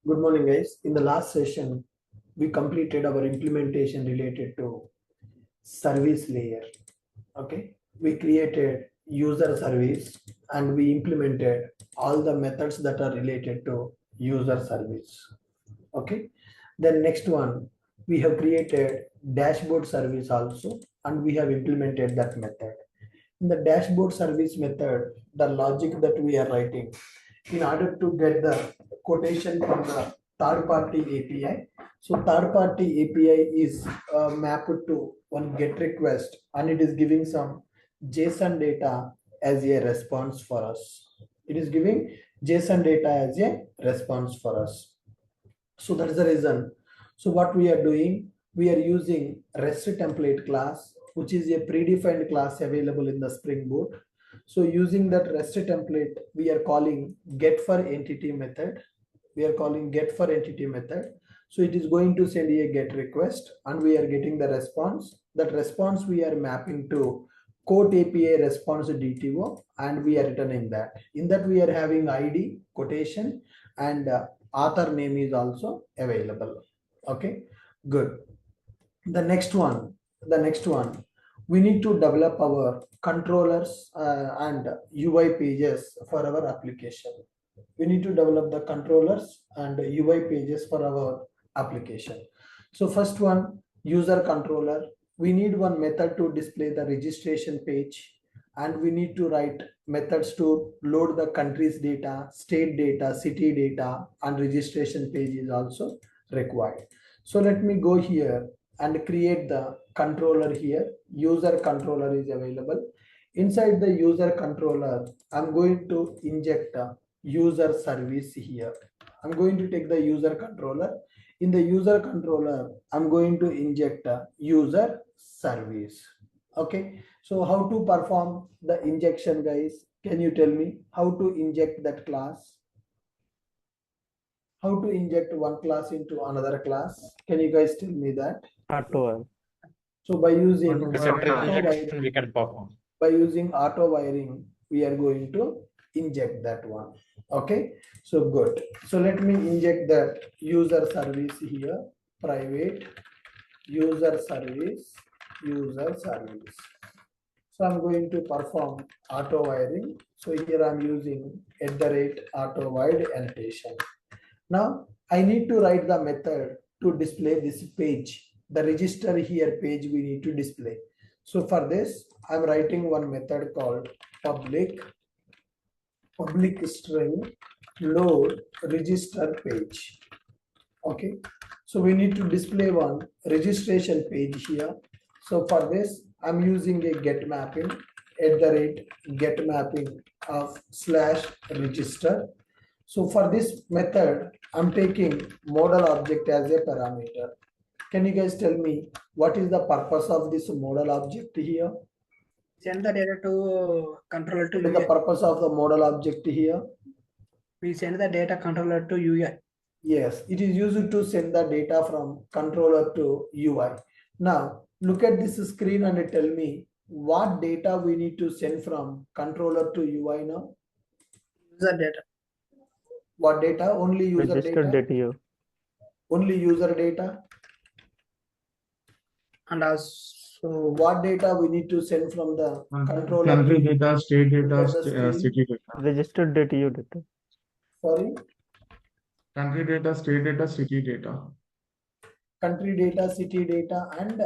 Good morning, guys. In the last session, we completed our implementation related to service layer. Okay, we created user service and we implemented all the methods that are related to user service. Okay, then next one, we have created dashboard service also, and we have implemented that method. In the dashboard service method, the logic that we are writing in order to get the quotation from the third party API. So third party API is mapped to one GET request, and it is giving some JSON data as a response for us. It is giving JSON data as a response for us. So that is the reason. So what we are doing, we are using REST template class, which is a predefined class available in the Spring Boot. So using that REST template, we are calling get for entity method. We are calling get for entity method. So it is going to send a get request and we are getting the response. That response we are mapping to quote API response DTO and we are returning that. In that we are having ID, quotation, and author name is also available. Okay, good. The next one, we need to develop our controllers and UI pages for our application. We need to develop the controllers and UI pages for our application. So first one, user controller. We need one method to display the registration page, and we need to write methods to load the country's data, state data, city data, and registration page is also required. So let me go here and create the controller here. User controller is available. Inside the user controller, I'm going to inject a user service here. I'm going to take the user controller. In the user controller, I'm going to inject a user service. Okay, so how to perform the injection, guys? Can you tell me how to inject that class? How to inject one class into another class? Can you guys tell me that? So by using we can perform. By using auto wiring, we are going to inject that one. Okay, so good. So let me inject that user service here. Private user service. So I'm going to perform auto wiring. So here I'm using @auto-wired annotation. Now I need to write the method to display this page. The register here page we need to display. So for this, I'm writing one method called public string load register page. Okay, so we need to display one registration page here. So for this, I'm using a get mapping @get mapping of /register. So for this method, I'm taking model object as a parameter. Can you guys tell me what is the purpose of this model object here? Send the data to controller to What is the purpose of the model object here? We send the data controller to UI. Yes, it is used to send the data from controller to UI. Now, look at this screen and tell me what data we need to send from controller to UI now. User data. What data? Only user Registered data? Only user data? And also what data we need to send from the controller? Country data, state data, screen. city data. Registered DTU data. Sorry? Country data, state data, city data. Country data, city data, and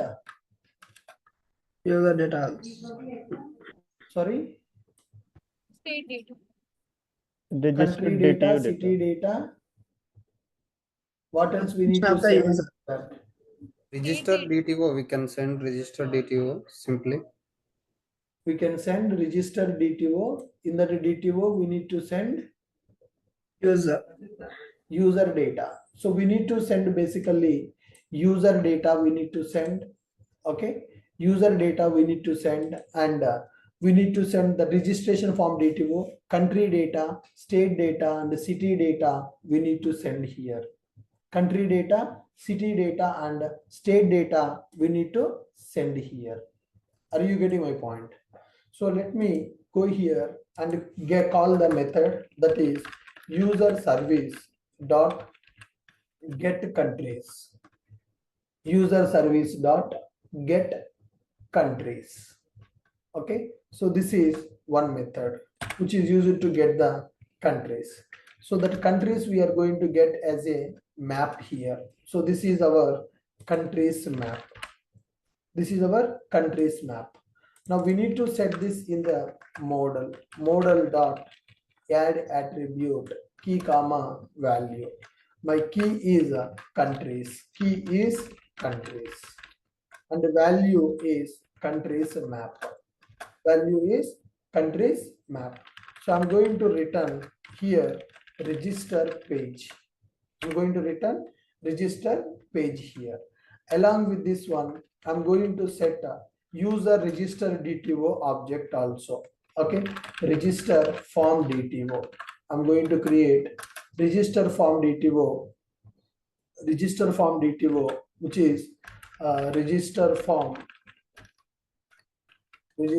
user data. Sorry? State data. Registered Country data, DTU city data. data. What else we need to send? Register DTO, we can send register DTO simply. We can send register DTO. In that DTO, we need to send user data. So we need to send basically user data we need to send. Okay, user data we need to send, and we need to send the registration form DTO, country data, state data, and city data we need to send here. Country data, city data, and state data we need to send here. Are you getting my point? So let me go here and call the method that is user service dot get countries. User service dot get countries. Okay, so this is one method which is used to get the countries. So that countries we are going to get as a map here. So this is our countries map. This is our countries map. Now we need to set this in the model dot add attribute key comma value. My key is countries. Key is countries. And the value is countries map. Value is countries map. So I'm going to return here register page. I'm going to return register page here. Along with this one, I'm going to set a user register DTO object also. Okay, register form DTO. I'm going to create register form DTO, which is register form DTO, which is register form is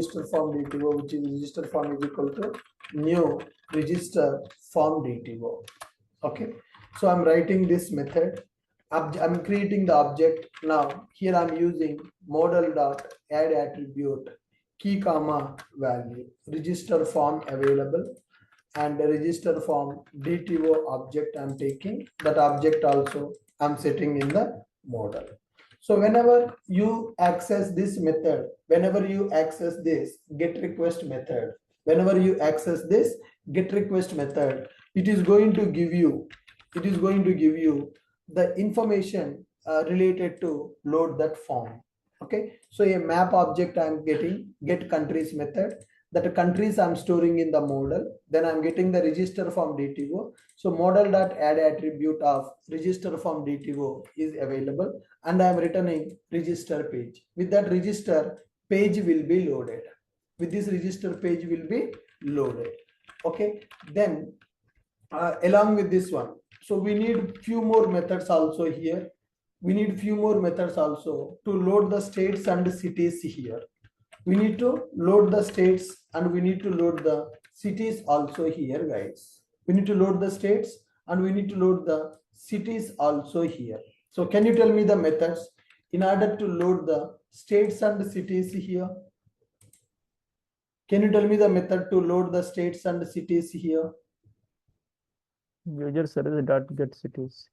equal to new register form DTO. Okay, so I'm writing this method. I'm creating the object. Now here I'm using model dot add attribute key comma value register form available and the register form DTO object I'm taking. That object also I'm setting in the model. So whenever you access this method, whenever you access this get request method, whenever you access this get request method, it is going to give you the information related to load that form. Okay, so a map object I'm getting get countries method. That countries I'm storing in the model. Then I'm getting the register form DTO. So model dot add attribute of register form DTO is available, and I'm returning register page. With that register page will be loaded. With this register page will be loaded. Okay, then along with this one, so we need few more methods also here. We need few more methods also to load the states and cities here. We need to load the states and we need to load the cities also here, guys. We need to load the states and we need to load the cities also here. So can you tell me the methods in order to load the states and cities here? Can you tell me the method to load the states and cities here? User service dot get cities.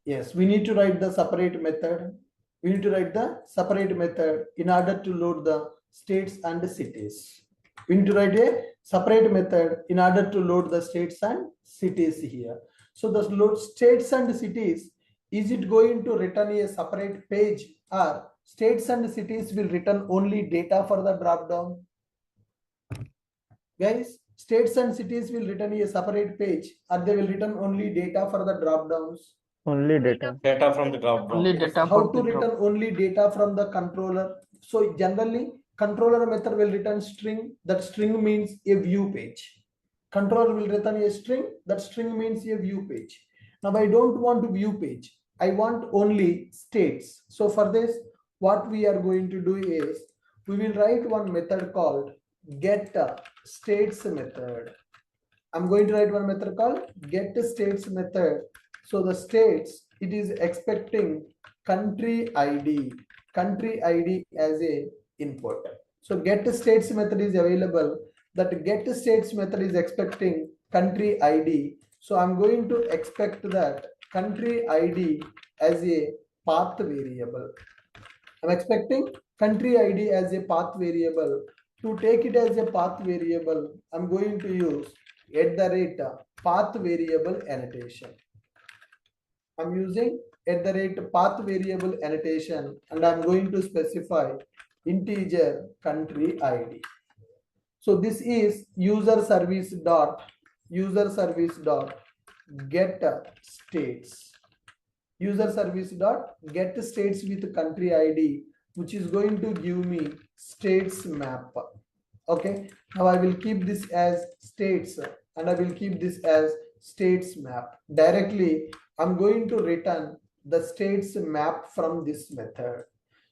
Yes, we need to write the separate method. We need to write the separate method in order to load the states and cities. We need to write a separate method in order to load the states and cities here. So the load states and cities, is it going to return a separate page, or states and cities will return only data for the drop down? Guys, states and cities will return a separate page, or they will return only data for the drop downs? Only data. Data from the drop down. Only Yes. data How for to the return only data from the controller? So generally controller method will return string. That string means a view page. Controller will return a string. That string means a view page. Now I don't want view page. I want only states. So for this, what we are going to do is we will write one method called get states method. I'm going to write one method called get states method. So the states, it is expecting country ID as a input. So get states method is available. That get states method is expecting country ID. So I'm going to expect that country ID as a path variable. I'm expecting country ID as a path variable. To take it as a path variable, I'm going to use path variable annotation. I'm using path variable annotation, and I'm going to specify integer country ID. So this is user service dot get states. User service dot get states with country ID, which is going to give me states map. Okay, now I will keep this as states and I will keep this as states map. Directly I'm going to return the states map from this method.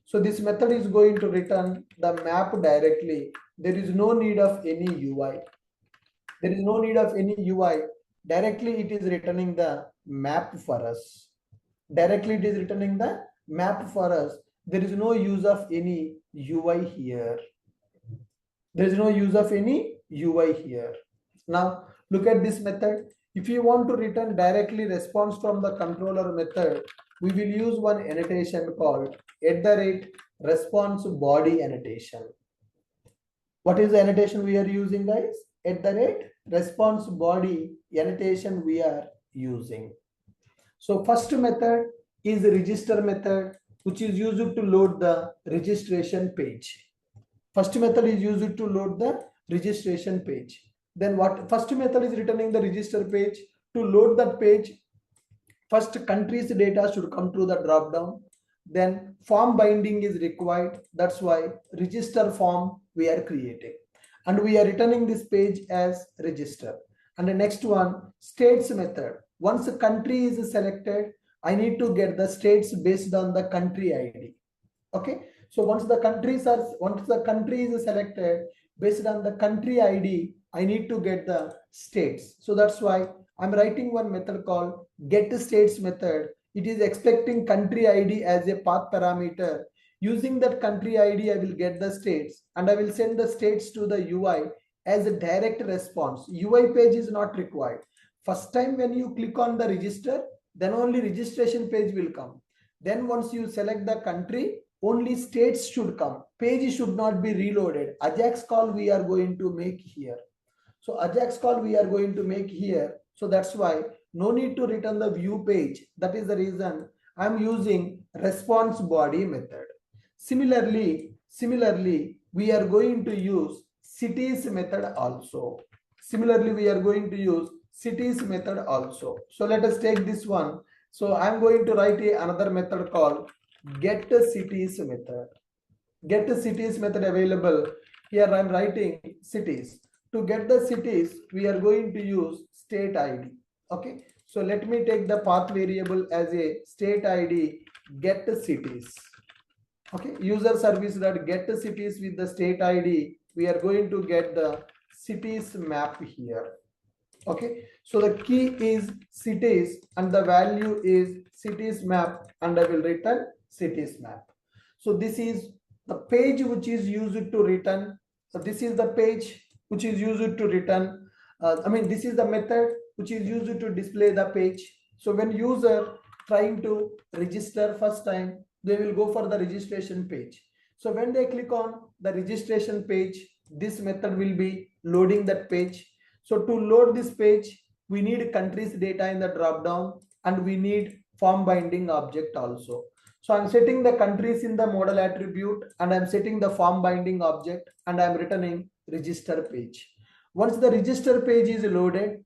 So this method is going to return the map directly there is no need of any UI. There is no need of any UI. Directly it is returning the map for us. Directly it is returning the map for us. There is no use of any UI here. There is no use of any UI here. Now look at this method. If you want to return directly response from the controller method, we will use one annotation called @response body annotation. What is the annotation we are using, guys? @response body annotation we are using. So first method is the register method, which is used to load the registration page. First method is used to load the registration page. Then what? First method is returning the register page. To load that page, first country's data should come through the drop down. Then form binding is required. That's why register form we are creating. And we are returning this page as register. And the next one, states method. Once a country is selected, I need to get the states based on the country ID. Okay. So once the country is selected, based on the country ID, I need to get the states. So that's why I'm writing one method called getStates method. It is expecting country ID as a path parameter. Using that country ID, I will get the states and I will send the states to the UI as a direct response. UI page is not required. First time when you click on the register, then only registration page will come. Then once you select the country, only states should come. Page should not be reloaded. Ajax call we are going to make here. So Ajax call we are going to make here. So that's why no need to return the view page. That is the reason I'm using response body method. Similarly, we are going to use cities method also. Similarly, we are going to use cities method also. So let us take this one. So I'm going to write another method called getCities method. GetCities method available. Here I'm writing cities. To get the cities, we are going to use state ID. Okay. So let me take the path variable as a state ID getCities. Okay. User service that getCities with the state ID. We are going to get the cities map here. Okay. So the key is cities and the value is cities map and I will return cities map. So this is the page which is used to return. So this is the page which is used to return. This is the method which is used to display the page. So when user trying to register first time, they will go for the registration page. So when they click on the registration page, this method will be loading that page. So to load this page, we need countries data in the drop down and we need form binding object also. So I'm setting the countries in the model attribute and I'm setting the form binding object and I'm returning register page. Once the register page is loaded,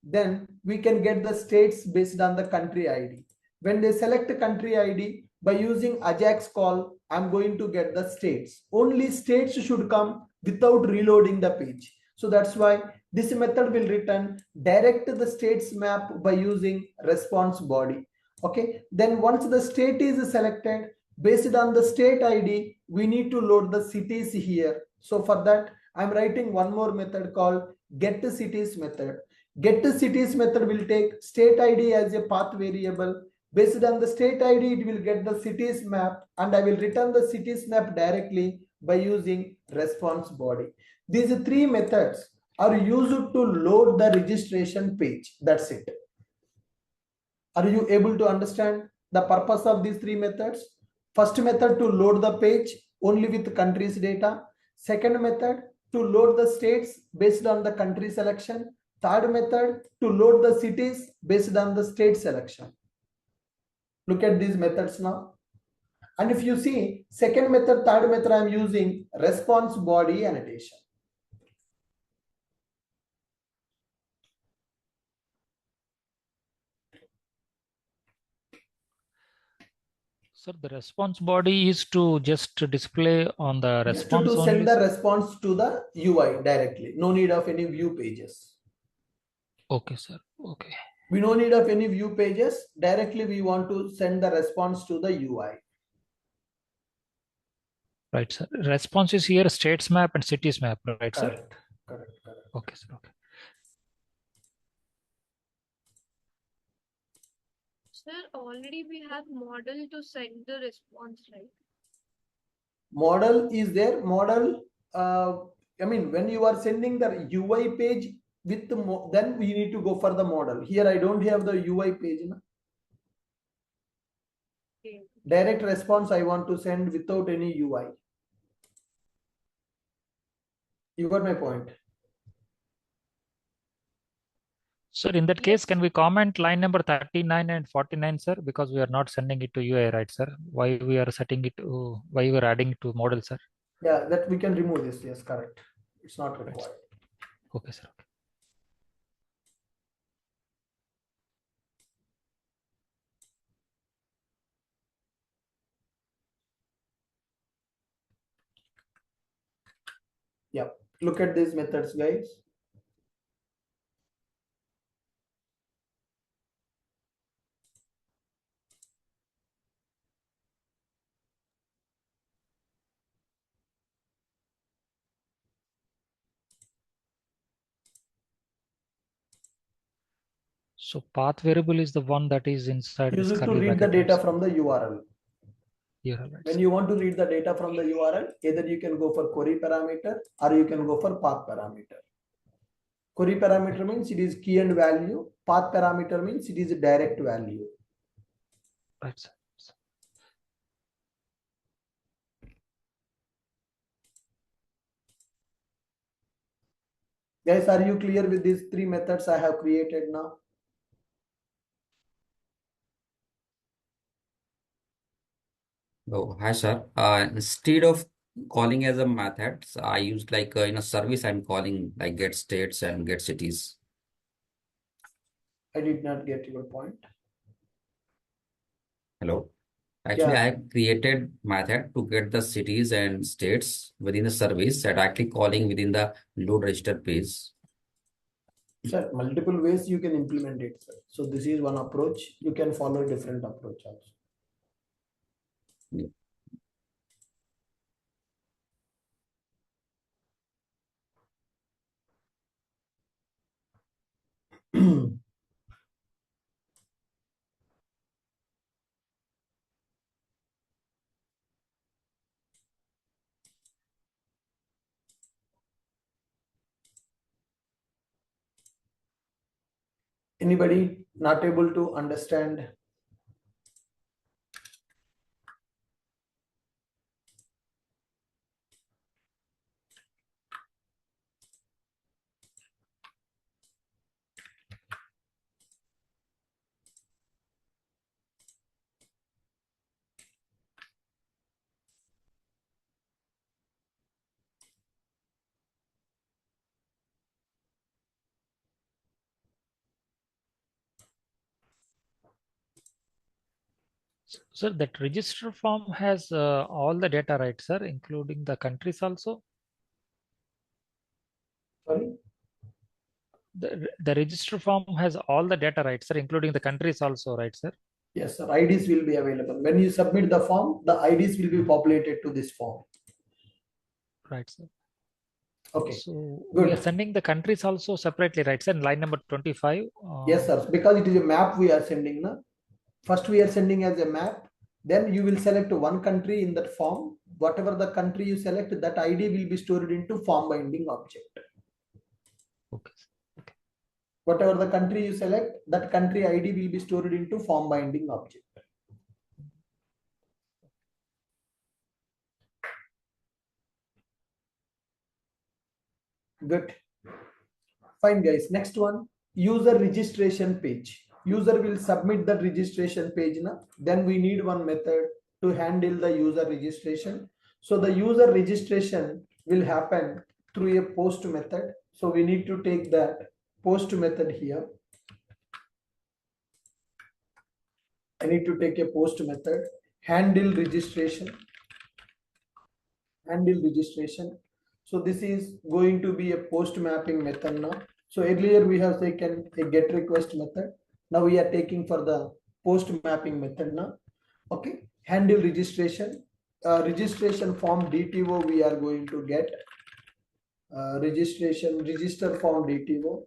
then we can get the states based on the country ID. When they select country ID by using Ajax call, I'm going to get the states. Only states should come without reloading the page. So that's why this method will return direct the states map by using response body. Okay, then once the state is selected, based on the state ID, we need to load the cities here. So for that, I'm writing one more method called getCities method. GetCities method will take state ID as a path variable. Based on the state ID, it will get the cities map and I will return the cities map directly by using response body. These three methods are used to load the registration page. That's it. Are you able to understand the purpose of these three methods? First method to load the page only with countries data. Second method to load the states based on the country selection. Third method to load the cities based on the state selection. Look at these methods now. And if you see second method, third method, I am using response body annotation. Sir, the response body is to just display on the Just response to send only. the response to the UI directly. No need of any view pages. Okay, sir. Okay. We no need of any view pages. Directly we want to send the response to the UI. Right, sir. Response is here states map and cities map, right, sir? Correct. Okay, sir. Okay. Sir, already we have model to send the response, right? Model is there. Model, I mean, when you are sending the UI page with the then we need to go for the model. Here I don't have the UI page. No? Okay. Direct response I want to send without any UI. You got my point. Sir, in that Yes. case, can we comment line number 39 and 49, sir? Because we are not sending it to UI, right, sir? Why we are setting it to, why we are adding it to model, sir? Yeah, that we can remove this. Yes, correct. It's not Right, required. sir. Okay, sir. Okay. Yeah. Look at these methods, guys. So path variable is the one that is inside this Use it to curly read the bracket, data right, from the URL. here, right, When sir. you want to read the data from the URL, either you can go for query parameter or you can go for path parameter. Query parameter means it is key and value. Path parameter means it is a direct value. Right, sir. Guys, are you clear with these three methods I have created now? Oh, hi, sir. Instead of calling as a method, I used like in a service, I'm calling like get states and get cities. I did not get your point. Hello. Actually, Yeah, I created method to get the cities and states within the service that actually calling within the load register page. sir, multiple ways you can implement it, sir. So this is one approach. You can follow a different approach also. Yeah. Anybody not able to understand? Sir, that register form has all the data, right, sir, including the countries also? Sorry. The register form has all the data, right, sir, including the countries also, right, sir? Yes, sir. IDs will be available. When you submit the form, the IDs will be populated to this form. Right, sir. Okay. So Good. we are sending the countries also separately, right, sir? In line number 25. Yes, sir. Because it is a map we are sending. Na? First, we are sending as a map. Then you will select one country in that form. Whatever the country you select, that ID will be stored into form binding object. Okay. Okay. Whatever the country you select, that country ID will be stored into form binding object. Good. Fine, guys. Next one, user registration page. User will submit that registration page. Na? Then we need one method to handle the user registration. So the user registration will happen through a post method. So we need to take that post method here. I need to take a post method, handle registration. So this is going to be a post mapping method now. So earlier we have taken a get request method. Now we are taking for the post mapping method now. Okay, handle registration. registration form DTO we are going to get. Register form DTO.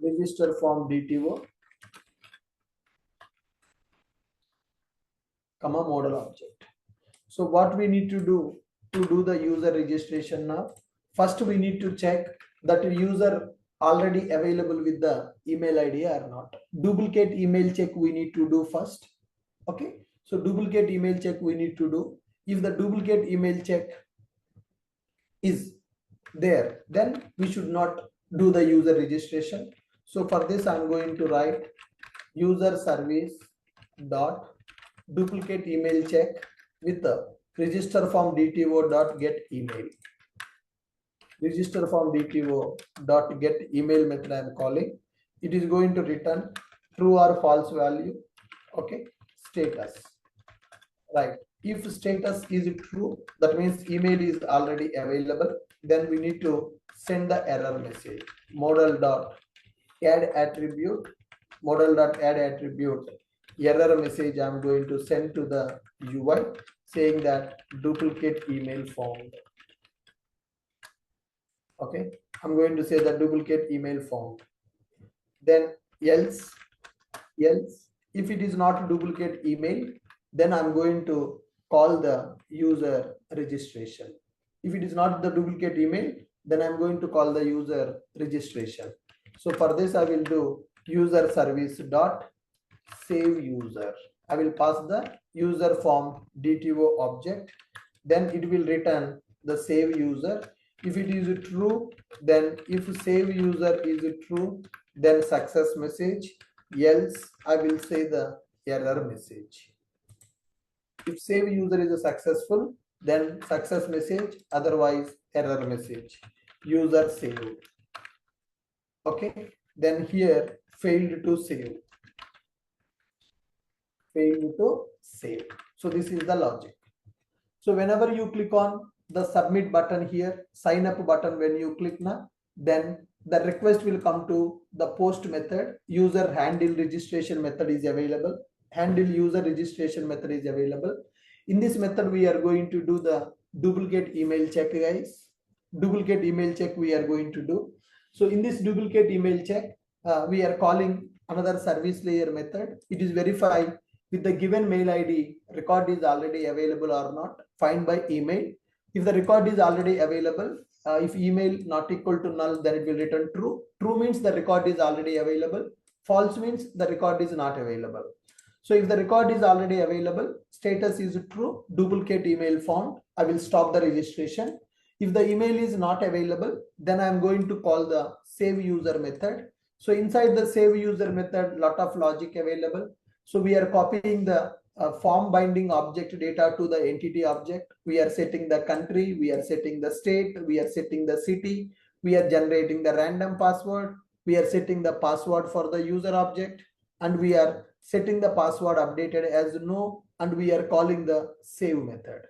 Register form DTO, comma model object. So what we need to do the user registration now? First we need to check that user already available with the email ID or not. Duplicate email check we need to do first. Okay, so duplicate email check we need to do. If the duplicate email check is there, then we should not do the user registration. So for this I'm going to write user service dot duplicate email check with the register form DTO dot get email. Register form DTO dot get email method I am calling. It is going to return true or false value. Okay, status. Right. If status is true, that means email is already available. Then we need to send the error message. Model dot add attribute. Model dot add attribute. Error message I'm going to send to the UI saying that duplicate email found. Okay, I'm going to say the duplicate email found. Then else if it is not duplicate email, then I'm going to call the user registration. If it is not the duplicate email, then I'm going to call the user registration. So for this I will do user service dot save user. I will pass the user form DTO object, then it will return the save user. If it is true, then if save user is true, then success message, else I will say the error message. If save user is successful, then success message, otherwise error message, user saved. Okay, then here failed to save. Failed to save. So this is the logic. So whenever you click on the submit button here, sign up button, when you click now, then the request will come to the post method. User handle registration method is available. Handle user registration method is available. In this method, we are going to do the duplicate email check, guys. Duplicate email check we are going to do. So in this duplicate email check, we are calling another service layer method. It is verify with the given mail ID, record is already available or not. Find by email. If the record is already available, if email not equal to null, then it will return true. True means the record is already available. False means the record is not available. So if the record is already available, status is true, duplicate email found, I will stop the registration. If the email is not available, then I am going to call the save user method. So inside the save user method, lot of logic available. So we are copying the form binding object data to the entity object. We are setting the country, we are setting the state, we are setting the city, we are generating the random password, we are setting the password for the user object, and we are setting the password updated as no, and we are calling the save method.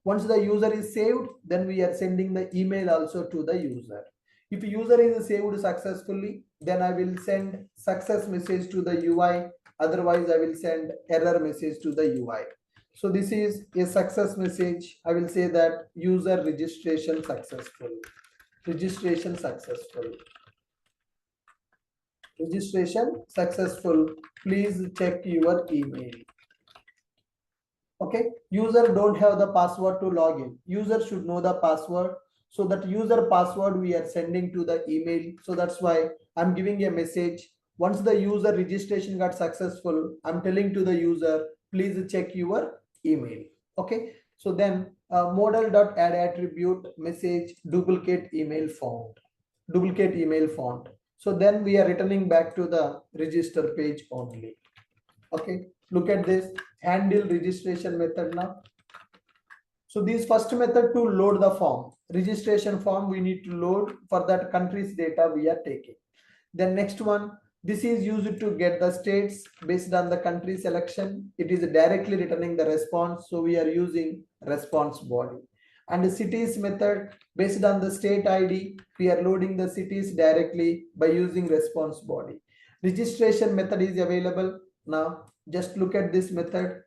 Once the user is saved, then we are sending the email also to the user. If user is saved successfully, then I will send success message to the UI. Otherwise, I will send error message to the UI. So this is a success message. I will say that user registration successful. Registration successful. Registration successful. Please check your email. Okay, user don't have the password to log in. User should know the password. So that user password we are sending to the email. So that's why I'm giving a message. Once the user registration got successful, I'm telling to the user, please check your email. Okay, so then model.add attribute message duplicate email found. Duplicate email found. So then we are returning back to the register page only. Okay, look at this handle registration method now. So this first method to load the form, registration form we need to load. For that country's data we are taking. Then next one, this is used to get the states based on the country selection. It is directly returning the response. So we are using response body. And the cities method based on the state ID, we are loading the cities directly by using response body. Registration method is available. Now just look at this method,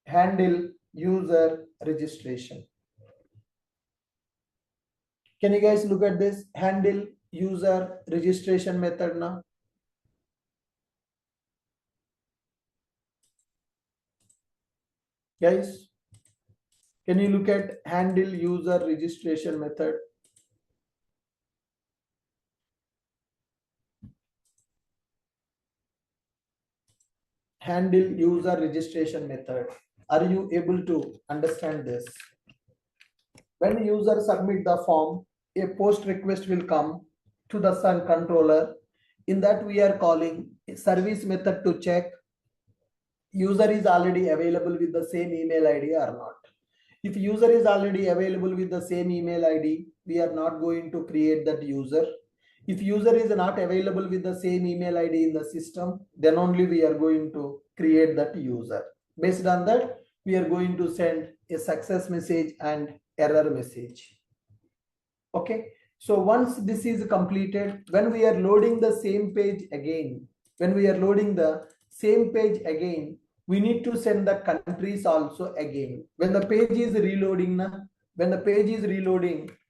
handle user registration. Can you guys look at this handle user registration method now? Guys, can you look at handle user registration method? Handle user registration method. Are you able to understand this? When user submit the form, a post request will come to the Sun controller. In that we are calling a service method to check user is already available with the same email ID or not. If user is already available with the same email ID, we are not going to create that user. If user is not available with the same email ID in the system, then only we are going to create that user. Based on that, we are going to send a success message and error message. Okay, so once this is completed, when we are loading the same page again, we need to send the countries also again. When the page is reloading,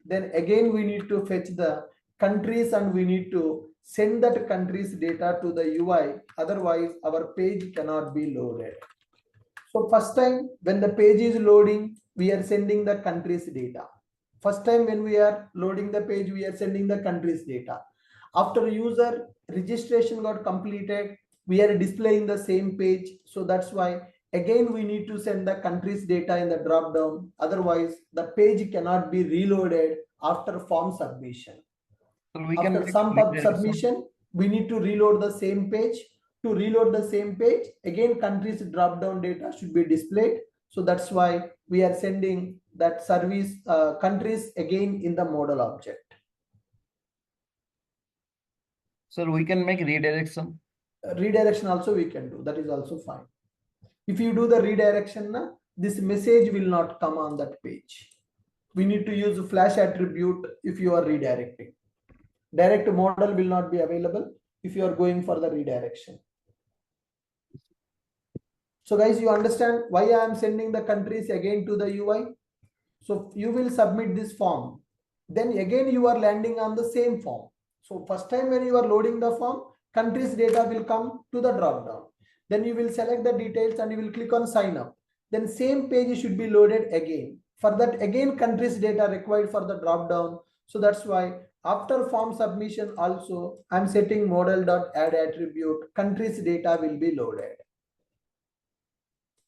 then again we need to fetch the countries and we need to send that countries data to the UI. Otherwise, our page cannot be loaded. So first time when the page is loading, we are sending the countries data. First time when we are loading the page, we are sending the countries data. After user registration got completed, we are displaying the same page. So that's why again we need to send the countries data in the drop down. Otherwise, the page cannot be reloaded after form submission. So we After can some submission, we need to reload the same page. To reload the same page, again countries drop down data should be displayed. So that's why we are sending that service countries again in the model object. So we can make redirection. Redirection also we can do, that is also fine. If you do the redirection, this message will not come on that page. We need to use flash attribute if you are redirecting. Direct model will not be available if you are going for the redirection. So guys, you understand why I am sending the countries again to the UI? So you will submit this form. Then again you are landing on the same form. So first time when you are loading the form, countries data will come to the drop down. Then you will select the details and you will click on sign up. Then same page should be loaded again. For that again countries data required for the drop down. So that's why after form submission also I'm setting model.add attribute, countries data will be loaded.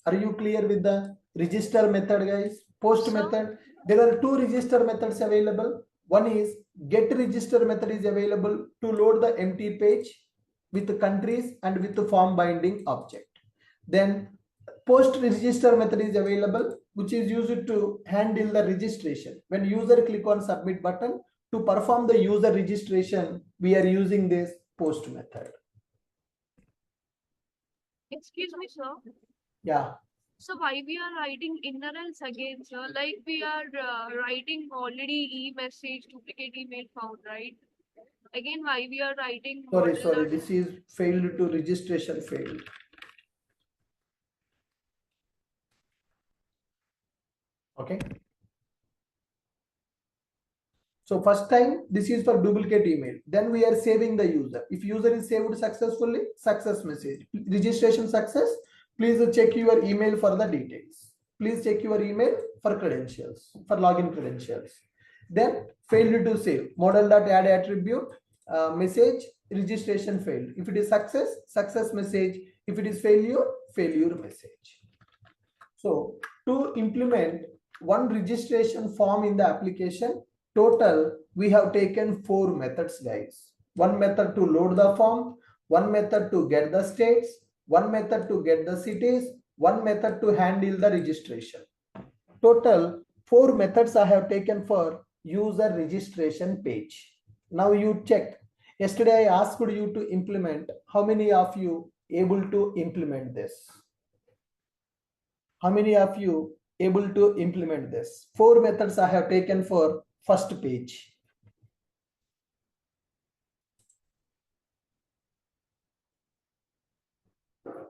Are you clear with the register method, guys? Post method. There are two register methods available. One is get register method is available to load the empty page with the countries and with the form binding object. Then post register method is available, which is used to handle the registration. When user click on submit button to perform the user registration, we are using this post method. Excuse me, sir. Yeah. So why we are writing inner else again, sir? Like we are writing already e-message, duplicate email found, right? Again, why we are writing Sorry, model this is failed to registration failed. Okay. So first time this is for duplicate email. Then we are saving the user. If user is saved successfully, success message. Registration success. Please check your email for the details. Please check your email for credentials, for login credentials. Then failed to save. Model.add attribute, message, registration failed. If it is success, success message. If it is failure, failure message. So to implement one registration form in the application, total we have taken 4 methods, guys. One method to load the form, one method to get the states, one method to get the cities, one method to handle the registration. Total 4 methods I have taken for user registration page. Now you check. Yesterday I asked you to implement. How many of you able to implement this? How many of you able to implement this? 4 methods I have taken for first page.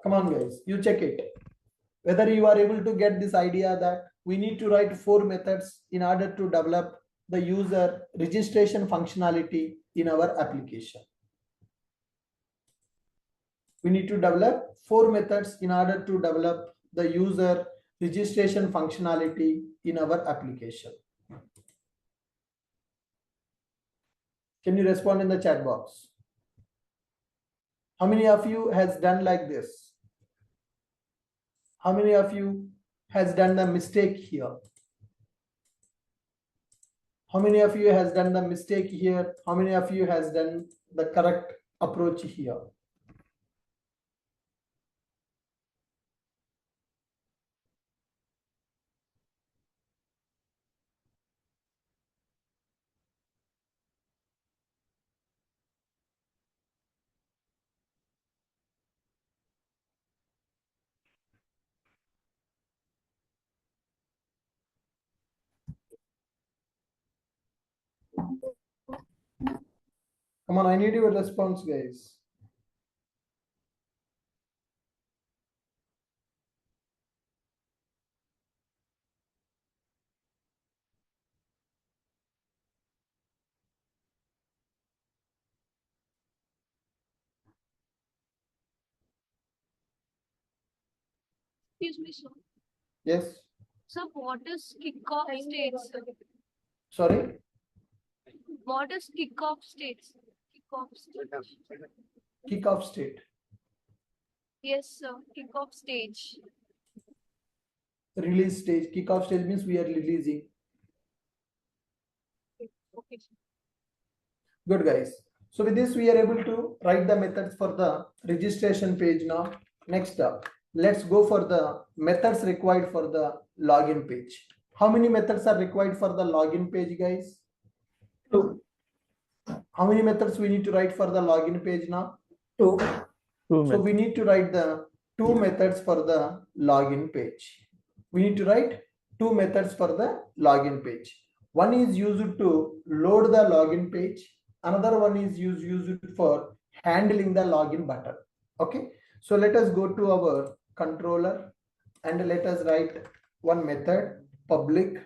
Come on, guys, you check it. Whether you are able to get this idea that we need to write 4 methods in order to develop the user registration functionality in our application. We need to develop 4 methods in order to develop the user registration functionality in our application. Can you respond in the chat box? How many of you has done like this? How many of you has done the mistake here? How many of you has done the mistake here? How many of you has done the correct approach here? Come on, I need your response, guys. Excuse me, sir. Yes. So what is kickoff states? Sorry. What is kickoff states? Kickoff stage. Kickoff state. Yes, sir. Kickoff stage. Release stage. Kickoff stage means we are releasing. Okay. Good, guys. So with this, we are able to write the methods for the registration page now. Next up, let's go for the methods required for the login page. How many methods are required for the login page, guys? 2. How many methods we need to write for the login page now? 2. So we need to write the 2 methods for the login page. We need to write 2 methods for the login page. One is used to load the login page. Another one is used for handling the login button. Okay. So let us go to our controller and let us write one method, public.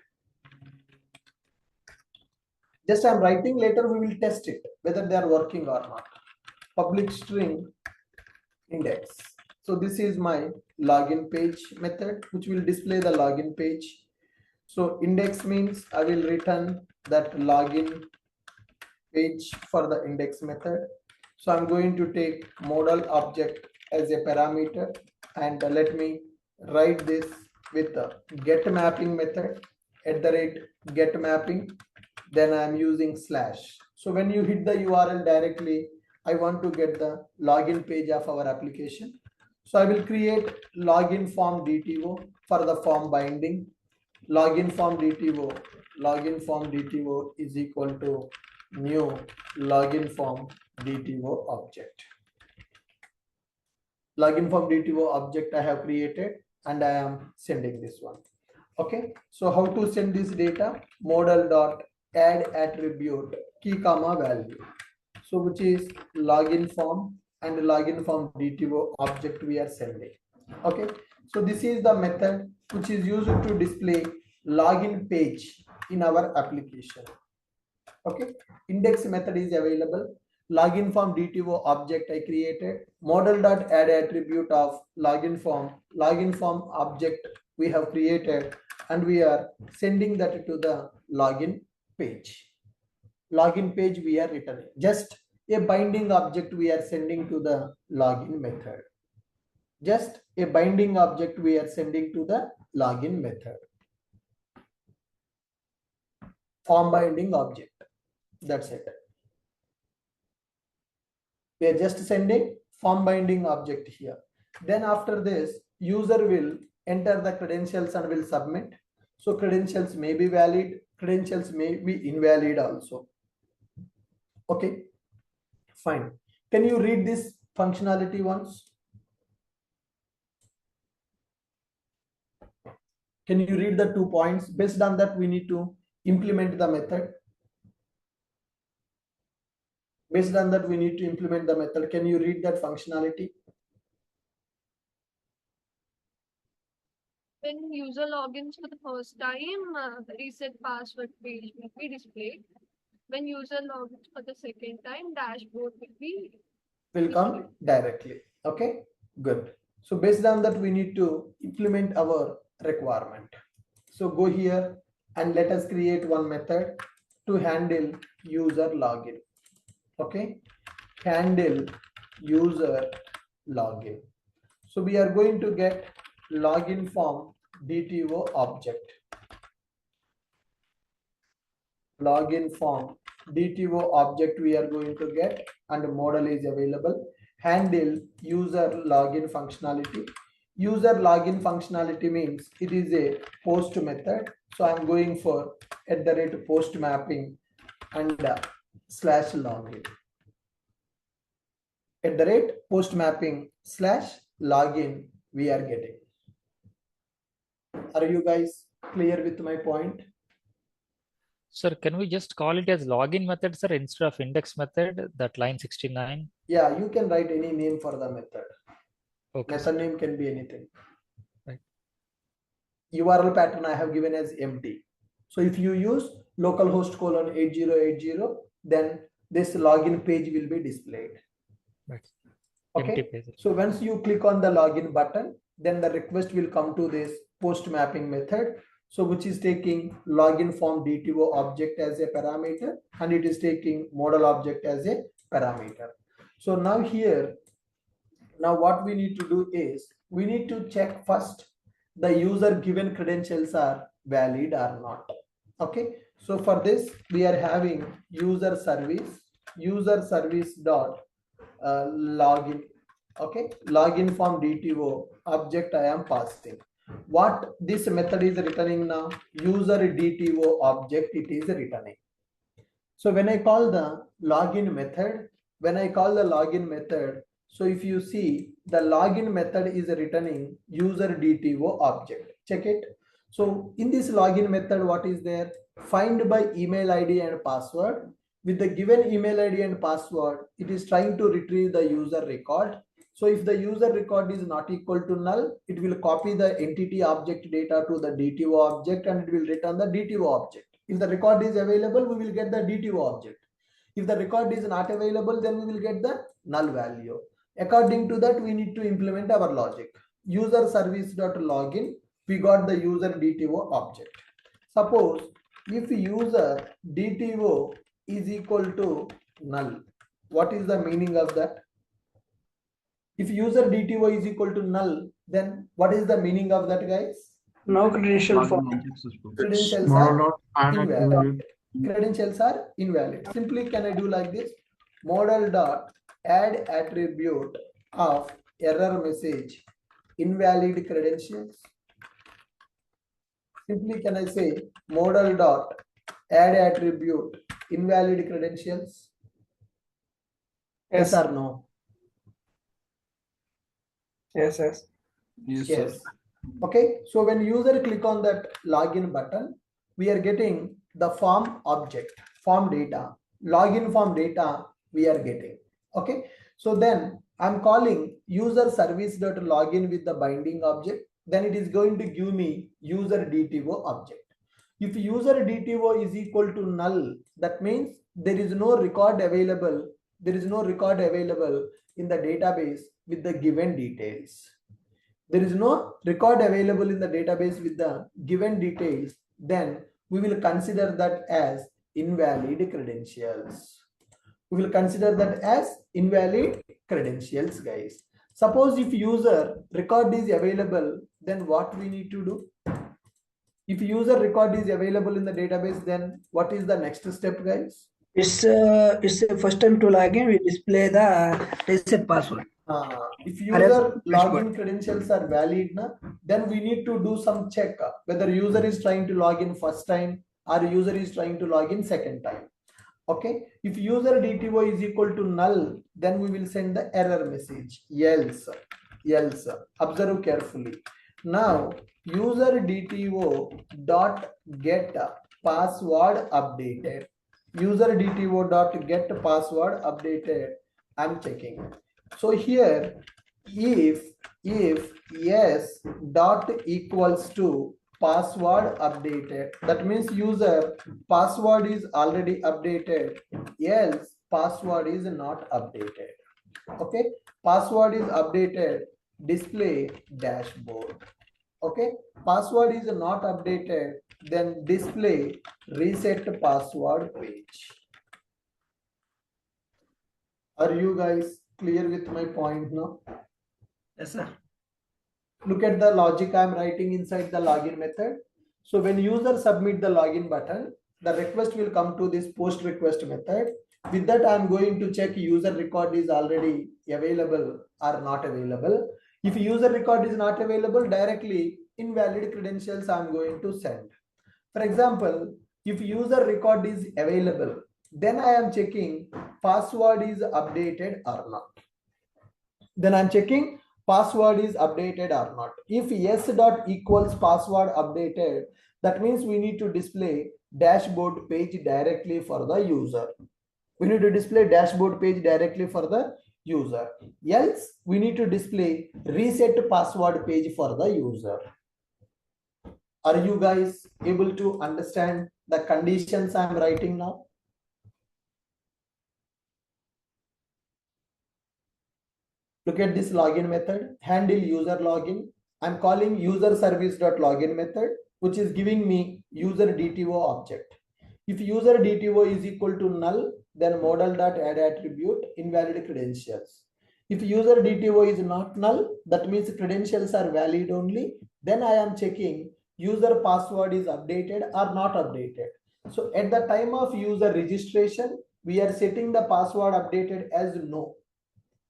Just I'm writing, later we will test it whether they are working or not. Public string index. So this is my login page method which will display the login page. So index means I will return that login page for the index method. So I'm going to take modal object as a parameter and let me write this with the get mapping method at the rate get mapping. Then I'm using slash. So when you hit the URL directly, I want to get the login page of our application. So I will create login form DTO for the form binding. Login form DTO is equal to new login form DTO object. Login form DTO object I have created and I am sending this one. Okay, so how to send this data? Modal dot add attribute key comma value. So which is login form and login form DTO object we are sending. Okay, so this is the method which is used to display login page in our application. Okay, index method is available. Login form DTO object I created. Modal dot add attribute of login form object we have created, and we are sending that to the login page. Login page we are returning. Just a binding object we are sending to the login method. Just a binding object we are sending to the login method. Form binding object. That's it. We are just sending form binding object here. Then after this, user will enter the credentials and will submit. So credentials may be valid, credentials may be invalid also. Okay, fine. Can you read this functionality once? Can you read the 2 points? Based on that, we need to implement the method. Based on that, we need to implement the method. Can you read that functionality? when user logins for the first time, reset password page will be displayed. When user logins for the second time, dashboard will come directly. Okay, good. So based on that, we need to implement our requirement. So go here and let us create one method to handle user login. Okay, handle user login. So we are going to get login form DTO object. Login form DTO object we are going to get, and model is available. Handle user login functionality. User login functionality means it is a post method. So I'm going for @post mapping and slash login. @post mapping slash login we are getting. Are you guys clear with my point? Sir, can we just call it as login method, sir, instead of index method, that line 69? Yeah, you can write any name for the method. Okay, Method sir. name can be anything. Right. URL pattern I have given as empty. So if you use localhost colon 8080, then this login page will be displayed. Right. Okay. Empty page. So once you click on the login button, then the request will come to this post mapping method. So which is taking login form DTO object as a parameter, and it is taking model object as a parameter. So now here, now what we need to do is we need to check first the user given credentials are valid or not. Okay, so for this we are having user service dot login. Okay, login form DTO object I am passing. What this method is returning now? User DTO object it is returning. So when I call the login method, so if you see the login method is returning user DTO object. Check it. So in this login method, what is there? Find by email ID and password. With the given email ID and password, it is trying to retrieve the user record. So if the user record is not equal to null, it will copy the entity object data to the DTO object and it will return the DTO object. If the record is available, we will get the DTO object. If the record is not available, then we will get the null value. According to that, we need to implement our logic. User service.login, we got the user DTO object. Suppose if user DTO is equal to null, what is the meaning of that? If user DTO is equal to null, then what is the meaning of that, guys? No credential for Credentials are invalid. Credentials are invalid. Simply can I do like this? Model dot add attribute of error message invalid credentials. Simply can I say model dot add attribute invalid credentials? Yes or no? Yes. Yes. Okay, so when user click on that login button, we are getting the form object, form data, login form data we are getting. Okay, so then I'm calling user service.login with the binding object, then it is going to give me user DTO object. If user DTO is equal to null, that means there is no record available. There is no record available in the database with the given details. There is no record available in the database with the given details, then we will consider that as invalid credentials. We will consider that as invalid credentials, guys. Suppose if user record is available, then what we need to do? If user record is available in the database, then what is the next step, guys? It's a first time to login, we display the reset password. If user login credentials are valid, then we need to do some check whether user is trying to log in first time or user is trying to log in second time. Okay, if user DTO is equal to null, then we will send the error message else. Observe carefully. Now user DTO dot get password updated. User DTO dot get password updated. I'm checking. So here, if yes, dot equals to password updated. That means user password is already updated, else password is not updated. Okay, password is updated, display dashboard. Okay, password is not updated, then display reset password page. Are you guys clear with my point now? Yes, sir. Look at the logic I'm writing inside the login method. So when user submit the login button, the request will come to this post request method. With that, I'm going to check user record is already available or not available. If user record is not available, directly invalid credentials I'm going to send. For example, if user record is available, then I am checking password is updated or not. Then I'm checking password is updated or not. If yes dot equals password updated, that means we need to display dashboard page directly for the user. We need to display dashboard page directly for the user. Else, we need to display reset password page for the user. Are you guys able to understand the conditions I'm writing now? Look at this login method, handle user login. I'm calling user service.login method, which is giving me user DTO object. If user DTO is equal to null, then model.add attribute invalid credentials. If user DTO is not null, that means credentials are valid only. Then I am checking user password is updated or not updated. So at the time of user registration, we are setting the password updated as no.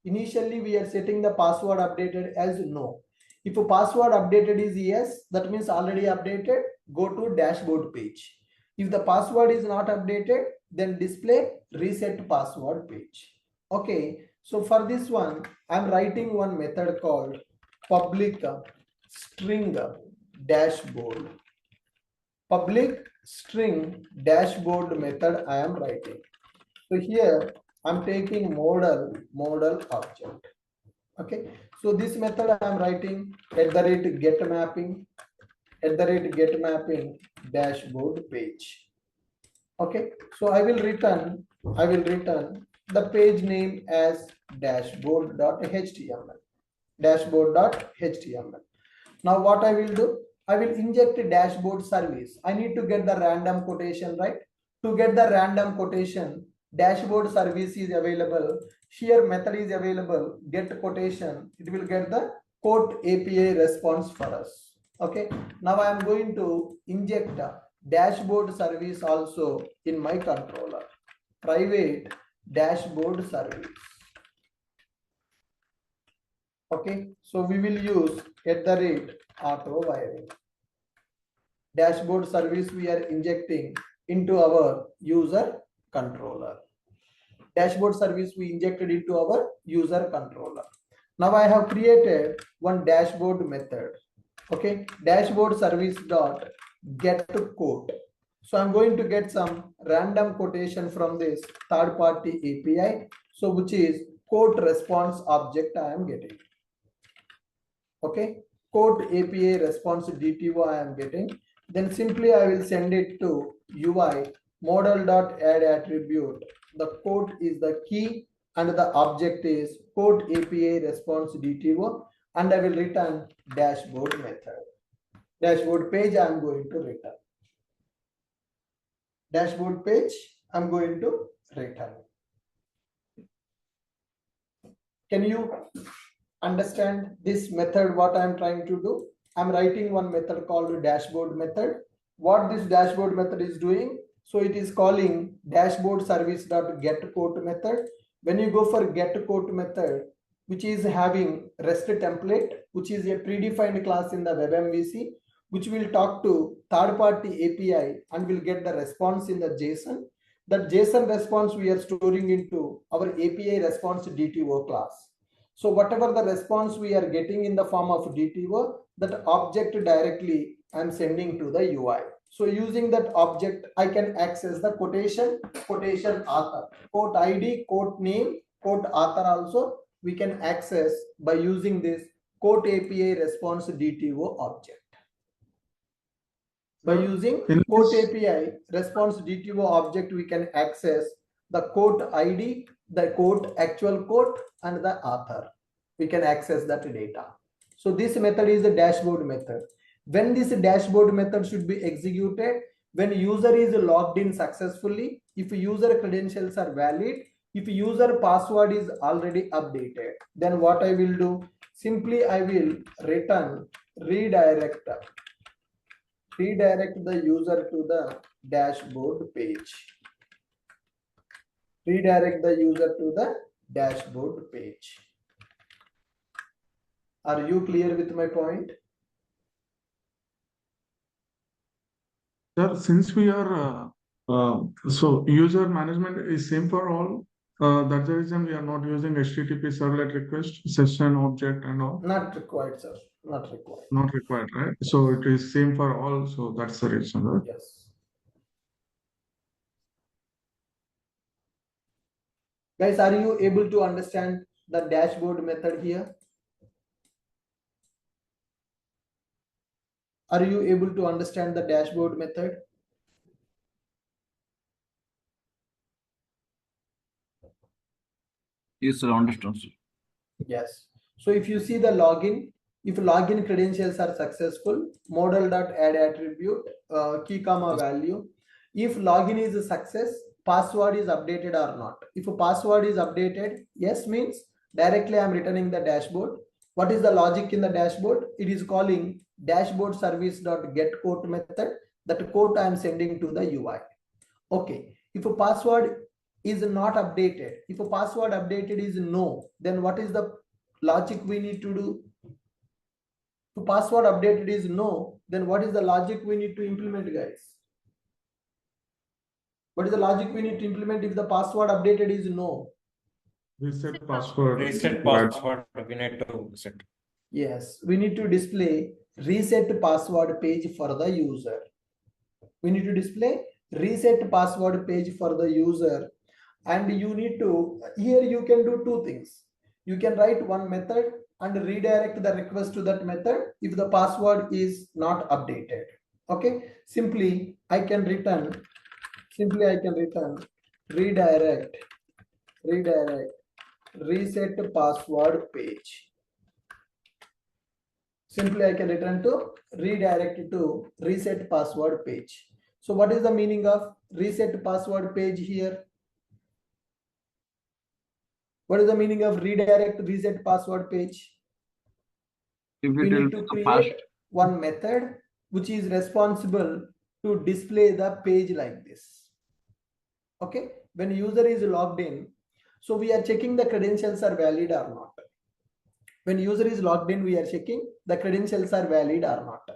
Initially, we are setting the password updated as no. If a password updated is yes, that means already updated, go to dashboard page. If the password is not updated, then display reset password page. Okay, so for this one, I'm writing one method called public string dashboard. Public string dashboard method I am writing. So here I'm taking model object. Okay, so this method I am writing at the rate get mapping dashboard page. Okay, so I will return the page name as dashboard.html. Now what I will do, I will inject a dashboard service. I need to get the random quotation, right? To get the random quotation, dashboard service is available. Here method is available, get quotation. It will get the quote API response for us. Okay. Now I am going to inject a dashboard service also in my controller. Private dashboard service. Okay, so we will use at the rate auto wiring. Dashboard service we are injecting into our user controller. Dashboard service we injected into our user controller. Now I have created one dashboard method. Okay, dashboard service dot get quote. So I'm going to get some random quotation from this third party API. So which is quote response object I am getting. Okay, quote API response DTO I am getting. Then simply I will send it to UI model.add attribute. The quote is the key and the object is quote API response DTO, and I will return dashboard method. Dashboard page I am going to return. Dashboard page I am going to return. Can you understand this method what I am trying to do? I'm writing one method called dashboard method. What this dashboard method is doing, so it is calling dashboard service dot get quote method. When you go for get quote method, which is having REST template, which is a predefined class in the web MVC, which will talk to third party API and will get the response in the JSON. That JSON response we are storing into our API response DTO class. So whatever the response we are getting in the form of DTO, that object directly I'm sending to the UI. So using that object, I can access the quotation author, quote ID, quote name, quote author also we can access by using this quote API response DTO object. By using In quote this- API response DTO object, we can access the quote ID, the quote actual quote, and the author. We can access that data. So this method is the dashboard method. When this dashboard method should be executed, when user is logged in successfully, if user credentials are valid, if user password is already updated, then what I will do? Simply I will return redirect the user to the dashboard page. Redirect the user to the dashboard page. Are you clear with my point? Sir, since we are so user management is same for all, that's the reason we are not using HTTP servlet request, session object and all. Not required, sir. Not required. Not required, right? So it is same for all. So that's the reason, right? Yes. Guys, are you able to understand the dashboard method here? Are you able to understand the dashboard method? Yes, sir, understand, sir. Yes. So if you see the login, if login credentials are successful, model.add attribute, key comma value. If login is a success, password is updated or not. If a password is updated, yes means directly I'm returning the dashboard. What is the logic in the dashboard? It is calling dashboard service.get quote method. That quote I am sending to the UI. Okay. If a password is not updated, if a password updated is no, then what is the logic we need to do? If password updated is no, then what is the logic we need to implement, guys? What is the logic we need to implement if the password updated is no? Reset password. Reset Right. password we need to set. Yes, we need to display reset password page for the user. We need to display reset password page for the user. And you need to, here you can do two things. You can write one method and redirect the request to that method if the password is not updated. Okay, simply I can return redirect reset password page. Simply I can return to redirect to reset password page. So what is the meaning of reset password page here? What is the meaning of redirect reset password page? We need to create one method which is responsible to display the page like this. Okay, when user is logged in, so we are checking the credentials are valid or not. When user is logged in, we are checking the credentials are valid or not.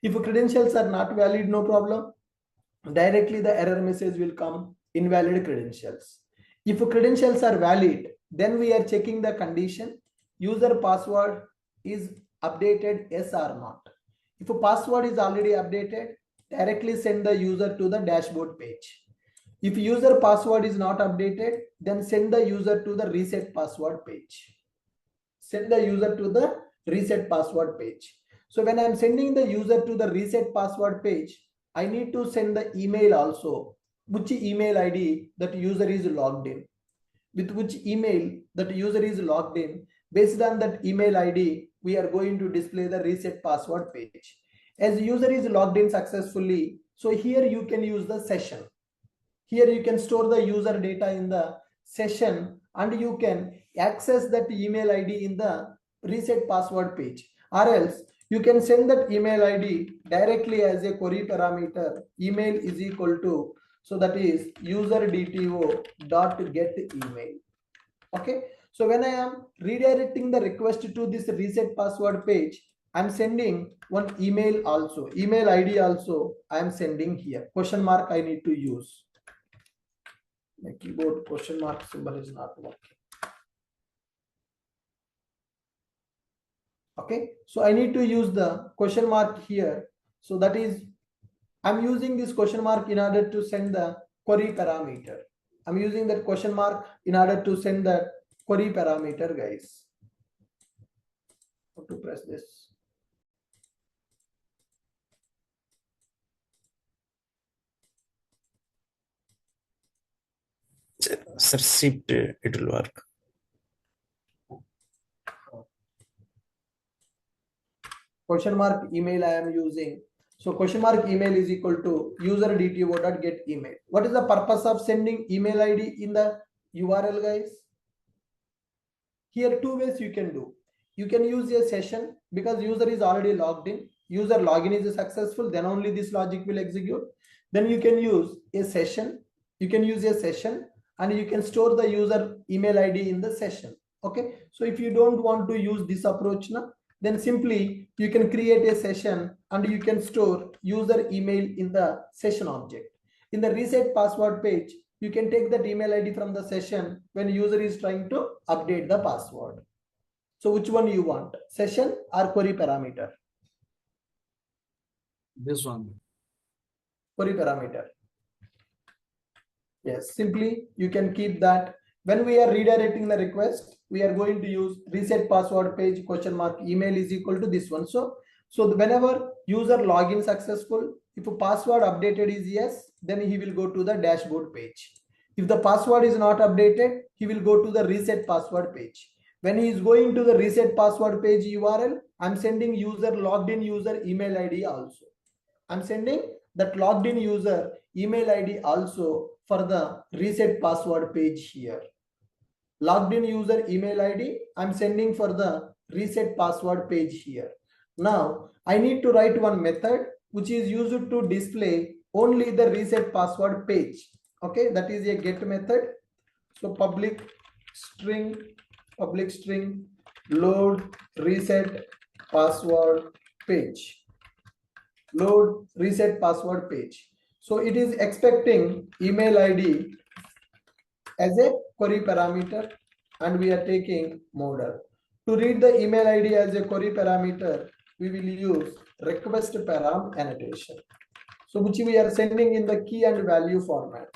If credentials are not valid, no problem. Directly the error message will come, invalid credentials. If credentials are valid, then we are checking the condition, user password is updated, yes or not. If a password is already updated, directly send the user to the dashboard page. If user password is not updated, then send the user to the reset password page. Send the user to the reset password page. So when I'm sending the user to the reset password page, I need to send the email also, which email ID that user is logged in. With which email that user is logged in, based on that email ID, we are going to display the reset password page. As user is logged in successfully, so here you can use the session. Here you can store the user data in the session and you can access that email ID in the reset password page, or else you can send that email ID directly as a query parameter. Email is equal to, so that is user DTO dot get email. Okay, so when I am redirecting the request to this reset password page, I'm sending one email also, email ID also I'm sending here. Question mark I need to use. My keyboard question mark symbol is not working. Okay, so I need to use the question mark here. So that is, I'm using this question mark in order to send the query parameter. I'm using that question mark in order to send the query parameter, guys. How to press this? Sir, shift, it will work. Question mark email I am using. So question mark email is equal to user dto.get email. What is the purpose of sending email ID in the URL, guys? Here two ways you can do. You can use a session because user is already logged in. User login is successful, then only this logic will execute. Then you can use a session. You can use a session and you can store the user email ID in the session. Okay. So if you don't want to use this approach now, then simply you can create a session and you can store user email in the session object. In the reset password page, you can take that email ID from the session when user is trying to update the password. So which one you want, session or query parameter? This one. Query parameter. Yes, simply you can keep that. When we are redirecting the request, we are going to use reset password page question mark email is equal to this one. So whenever user login successful, if a password updated is yes, then he will go to the dashboard page. If the password is not updated, he will go to the reset password page. When he is going to the reset password page URL, I'm sending user logged in user email ID also. I'm sending that logged in user email ID also for the reset password page here. Logged in user email ID, I'm sending for the reset password page here. Now, I need to write one method which is used to display only the reset password page. Okay, that is a get method. So public string load reset password page. Load reset password page. So it is expecting email ID as a query parameter and we are taking model. To read the email ID as a query parameter, we will use request param annotation. So which we are sending in the key and value format.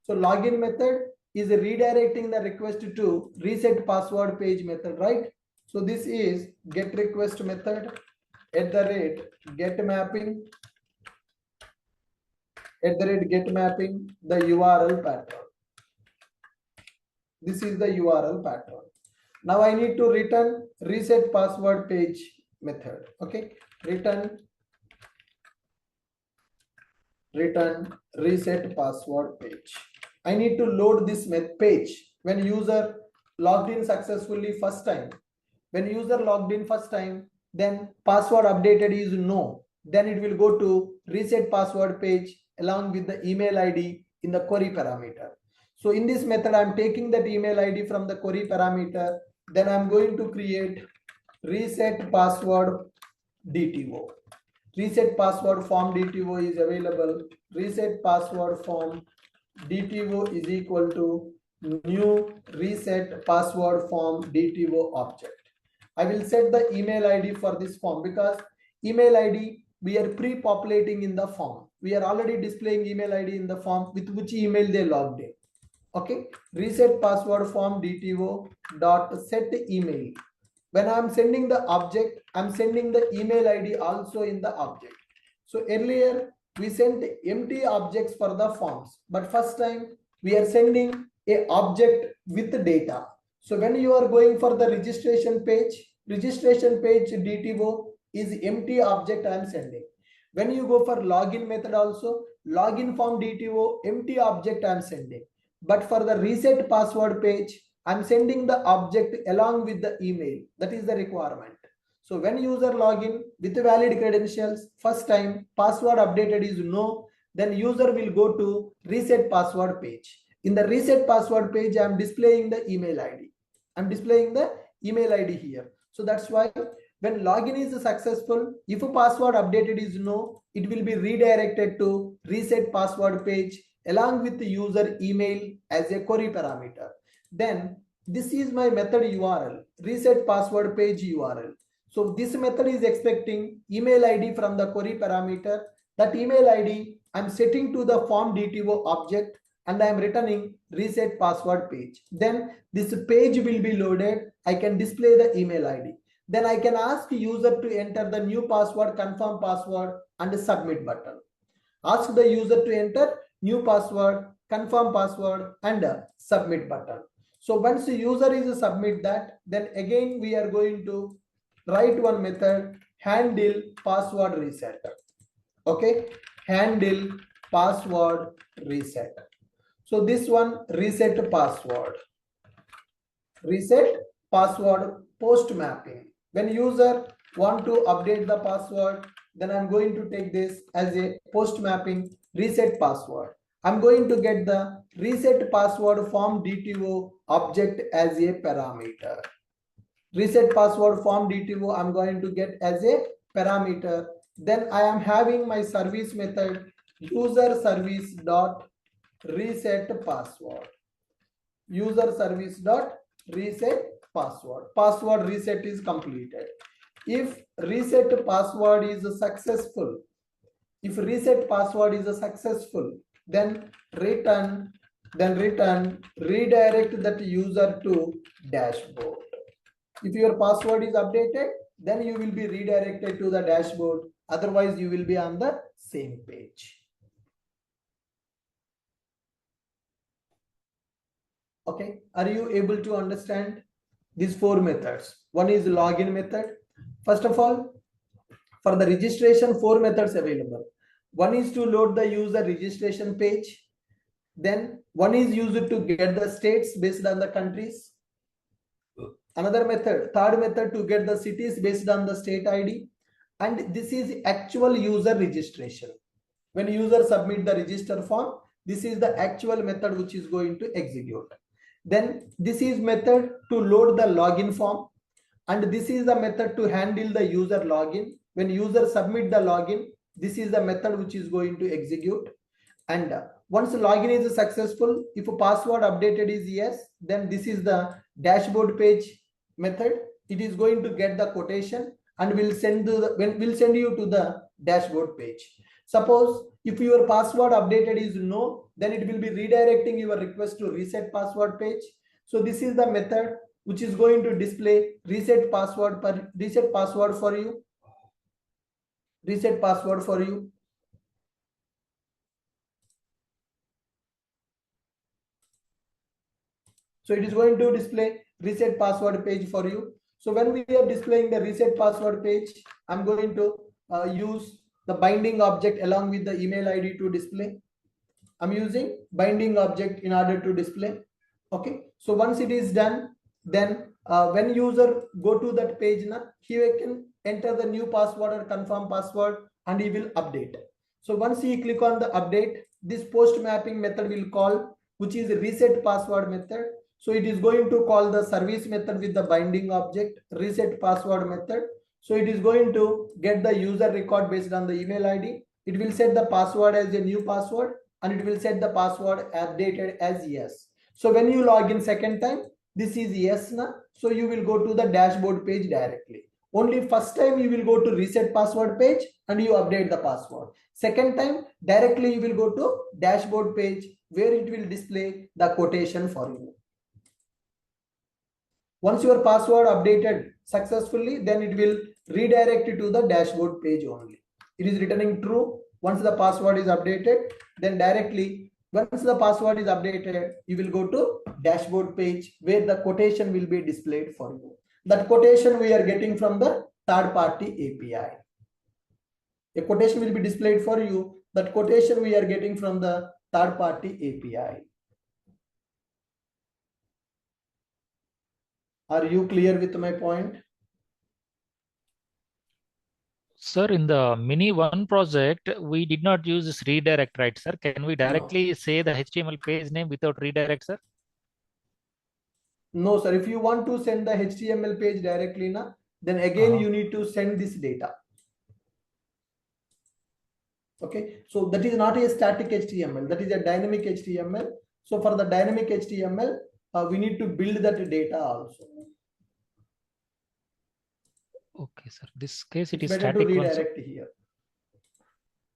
So login method is redirecting the request to reset password page method, right? So this is get request method at the rate get mapping the URL pattern. This is the URL pattern. Now I need to return reset password page method. Okay, return reset password page. I need to load this page when user logged in successfully first time. When user logged in first time, then password updated is no. Then it will go to reset password page along with the email ID in the query parameter. So in this method, I'm taking that email ID from the query parameter. Then I'm going to create reset password DTO. Reset password form DTO is available. Reset password form DTO is equal to new reset password form DTO object. I will set the email ID for this form because email ID we are pre-populating in the form. We are already displaying email ID in the form with which email they logged in. Okay, reset password form DTO dot set email. When I'm sending the object, I'm sending the email ID also in the object. So earlier we sent empty objects for the forms, but first time we are sending a object with data. So when you are going for the registration page DTO is empty object I am sending. When you go for login method also, login form DTO empty object I am sending. But for the reset password page, I'm sending the object along with the email. That is the requirement. So when user login with valid credentials, first time password updated is no, then user will go to reset password page. In the reset password page, I'm displaying the email ID. I'm displaying the email ID here. So that's why when login is successful, if a password updated is no, it will be redirected to reset password page along with the user email as a query parameter. Then this is my method URL, reset password page URL. So this method is expecting email ID from the query parameter. That email ID I'm setting to the form DTO object and I'm returning reset password page. Then this page will be loaded. I can display the email ID. Then I can ask user to enter the new password, confirm password, and submit button. Ask the user to enter new password, confirm password, and submit button. So once the user is submit that, then again we are going to write one method, handle password reset. Okay, handle password reset. So this one, reset password post mapping. When user want to update the password, then I'm going to take this as a post mapping reset password. I'm going to get the reset password form DTO object as a parameter. Reset password form DTO I'm going to get as a parameter. Then I am having my service method user service dot reset password. User service dot reset password. Password reset is completed. If reset password is successful, then return redirect that user to dashboard. If your password is updated, then you will be redirected to the dashboard. Otherwise, you will be on the same page. Okay, are you able to understand these four methods? One is login method. First of all, for the registration, four methods available. One is to load the user registration page. Then one is used to get the states based on the countries. Another method, third method, to get the cities based on the state ID. And this is actual user registration. When user submit the register form, this is the actual method which is going to execute. Then this is method to load the login form, and this is the method to handle the user login. When user submit the login, this is the method which is going to execute. And once login is successful, if a password updated is yes, then this is the dashboard page method. It is going to get the quotation and will send you to the dashboard page. Suppose if your password updated is no, then it will be redirecting your request to reset password page. So this is the method which is going to display reset password for you. Reset password for you. So it is going to display reset password page for you. So when we are displaying the reset password page, I'm going to use the binding object along with the email ID to display. I'm using binding object in order to display. Okay. So once it is done, then when user go to that page, he can enter the new password or confirm password and he will update. So once he click on the update, this post mapping method will call, which is reset password method. So it is going to call the service method with the binding object reset password method. So it is going to get the user record based on the email ID. It will set the password as a new password and it will set the password updated as yes. So when you log in second time, this is yes na. So you will go to the dashboard page directly. Only first time you will go to reset password page and you update the password. Second time directly you will go to dashboard page where it will display the quotation for you. Once your password updated successfully, then it will redirect you to the dashboard page only. It is returning true once the password is updated. Then directly, once the password is updated, you will go to dashboard page where the quotation will be displayed for you. That quotation we are getting from the third party API. A quotation will be displayed for you. That quotation we are getting from the third party API. Are you clear with my point? Sir, in the mini one project, we did not use this redirect, right, sir? Can we directly say the HTML page name without redirect, sir? No, sir. If you want to send the HTML page directly, then again you need to send this data. Okay, so that is not a static HTML, that is a dynamic HTML. So for the dynamic HTML, we need to build that data also. Okay, sir. This case it It's is better to static one, sir, redirect here.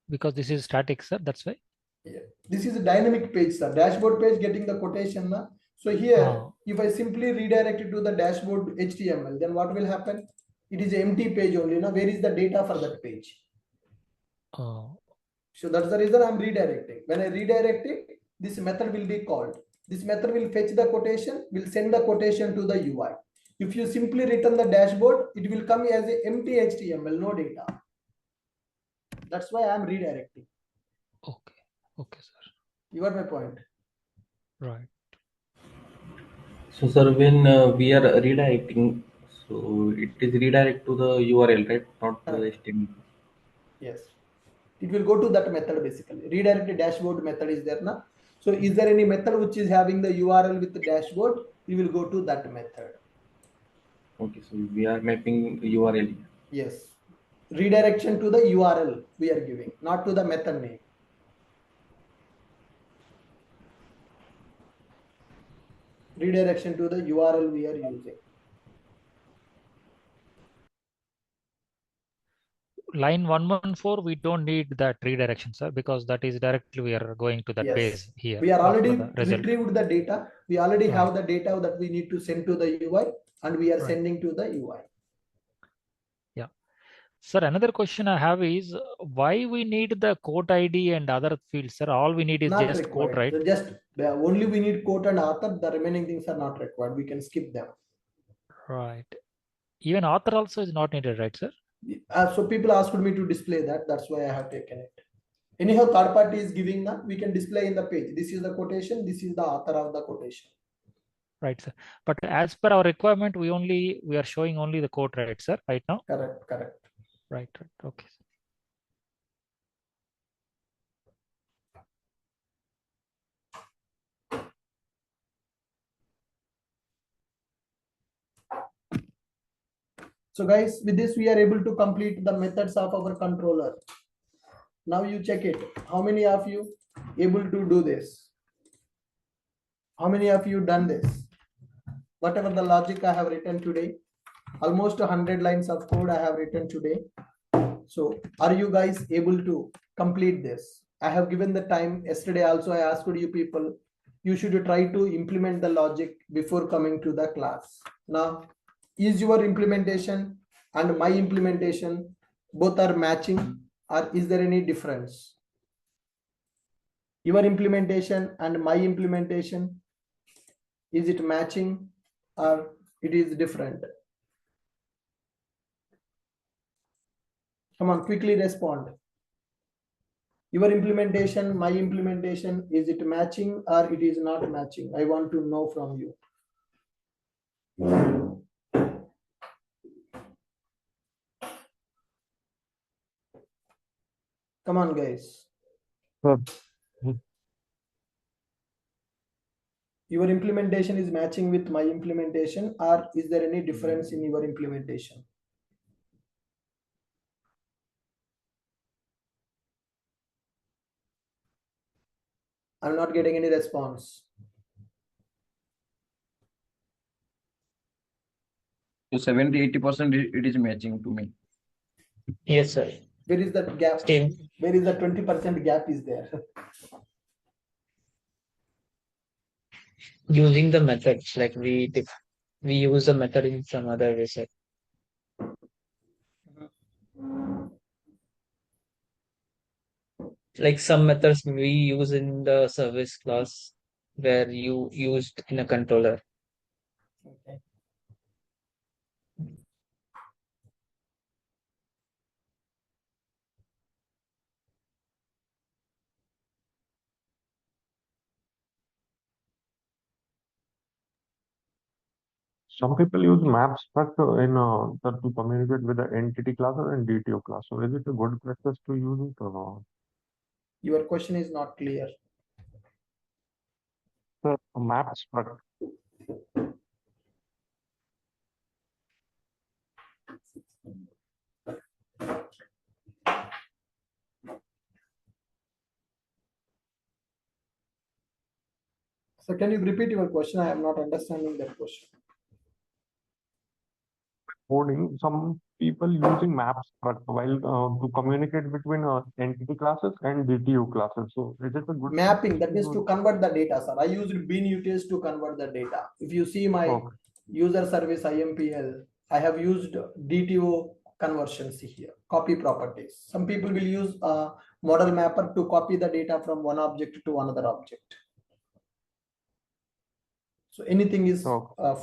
because this is static, sir. That's why. Yeah. This is a dynamic page, sir. Dashboard page getting the quotation. So here, if I simply redirect it to the dashboard HTML, then what will happen? It is an empty page only. Now, where is the data for that page? Oh, So that's the reason I'm redirecting. When I redirect it, this method will be called. This method will fetch the quotation, will send the quotation to the UI. If you simply return the dashboard, it will come as a empty HTML, no data. That's why I'm redirecting. okay. Okay, sir. You got my point? Right. So, sir, when we are redirecting, so it is redirect to the URL, right? Not to the Correct. HTML. Yes. It will go to that method basically. Redirect dashboard method is there now. So is there any method which is having the URL with the dashboard? You will go to that method. Okay, so we are mapping URL. Yes. Redirection to the URL we are giving, not to the method name. Redirection to the URL we are using. Line 114, we don't need that redirection, sir, because that is directly we are going to that Yes. page here. We are after already the result. retrieved the data. We already Right. have the data that we need to send to the UI, and we are Right. sending to the UI. Yeah. Sir, another question I have is why we need the quote ID and other fields, sir? All we need is Not just quote, required. right? So just only we need quote and author. The remaining things are not required. We can skip them. Right. Even author also is not needed, right, sir? So people asked me to display that. That's why I have taken it. Anyhow, third party is giving that. We can display in the page. This is the quotation. This is the author of the quotation. Right, sir. But as per our requirement, we are showing only the quote, right, sir, right now? Correct. Correct. Right. Right. Okay. So guys, with this, we are able to complete the methods of our controller. Now you check it. How many of you able to do this? How many of you done this? Whatever the logic I have written today, almost 100 lines of code I have written today. So are you guys able to complete this? I have given the time yesterday also. I asked you people, you should try to implement the logic before coming to the class. Now, is your implementation and my implementation both are matching, or is there any difference? Your implementation and my implementation, is it matching or it is different? Come on, quickly respond. Your implementation, my implementation, is it matching or it is not matching? I want to know from you. Come on, guys. Your implementation is matching with my implementation, or is there any difference in your implementation? I'm not getting any response. So 70-80% it is matching to me. Yes, sir. Where is that gap? Same. Where is the 20% gap is there? Using the methods, like we use the method in some other way, sir. Like some methods we use in the service class where you used in a controller. Okay. Some people use maps but to communicate with the entity class and DTO class. So is it a good practice to use it or not? Your question is not clear. The map struct. So can you repeat your question? I am not understanding that question. Coding, some people using map struct while to communicate between entity classes and DTO classes. So is it a good Mapping, that practice means to convert the data, sir. I used bean utils to convert the data. If you see my Okay. user service IMPL, I have used DTO conversions here, copy properties. Some people will use a model mapper to copy the data from one object to another object. So anything is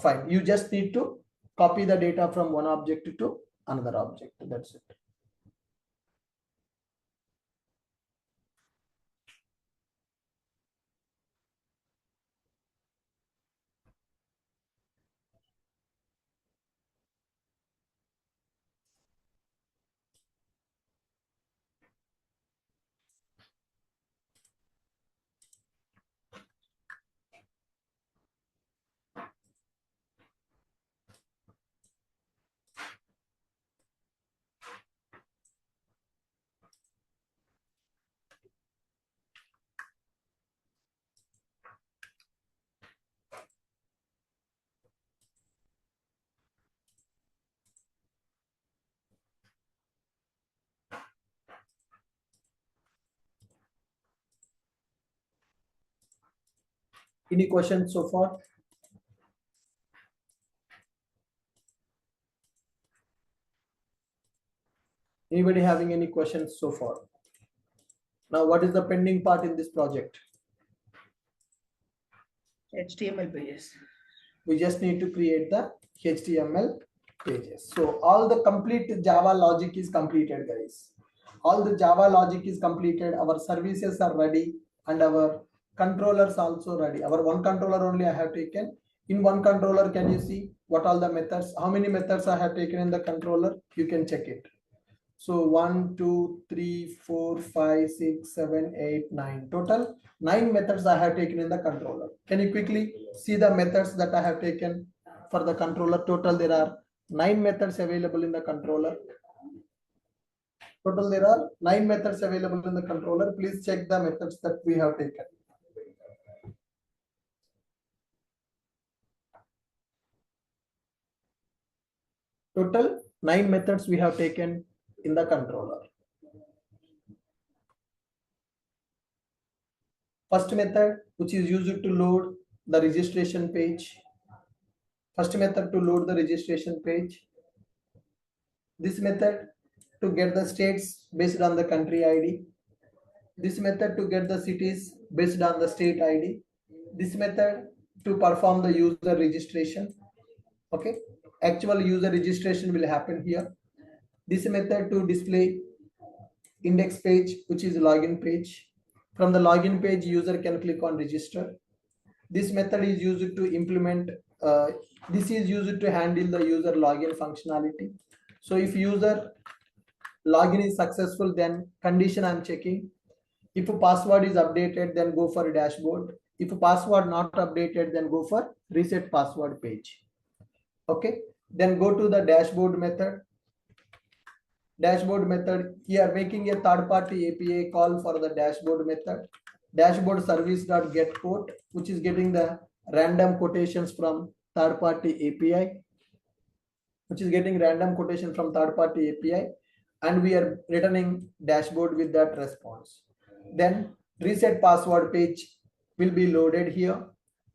fine. You just need to copy the data from one object to another object. That's it. Any questions so far? Anybody having any questions so far? Now, what is the pending part in this project? HTML pages. We just need to create the HTML pages. So all the complete Java logic is completed, guys. All the Java logic is completed. Our services are ready and our controllers also ready. Our one controller only I have taken. In one controller, can you see what all the methods, how many methods I have taken in the controller? You can check it. So 1, 2, 3, 4, 5, 6, 7, 8, 9. Total 9 methods I have taken in the controller. Can you quickly see the methods that I have taken for the controller? Total there are 9 methods available in the controller. Total there are 9 methods available in the controller. Please check the methods that we have taken. Total 9 methods we have taken in the controller. First method, which is used to load the registration page. First method to load the registration page. This method to get the states based on the country ID. This method to get the cities based on the state ID. This method to perform the user registration. Okay, actual user registration will happen here. This method to display index page, which is login page. From the login page, user can click on register. This method is used to implement, this is used to handle the user login functionality. So if user login is successful, then condition I'm checking. If a password is updated, then go for a dashboard. If a password not updated, then go for reset password page. Okay, then go to the dashboard method. Dashboard method, here making a third party API call for the dashboard method. Dashboard service.get quote, which is getting the random quotations from third party API, which is getting random quotation from third party API, and we are returning dashboard with that response. Then reset password page will be loaded here.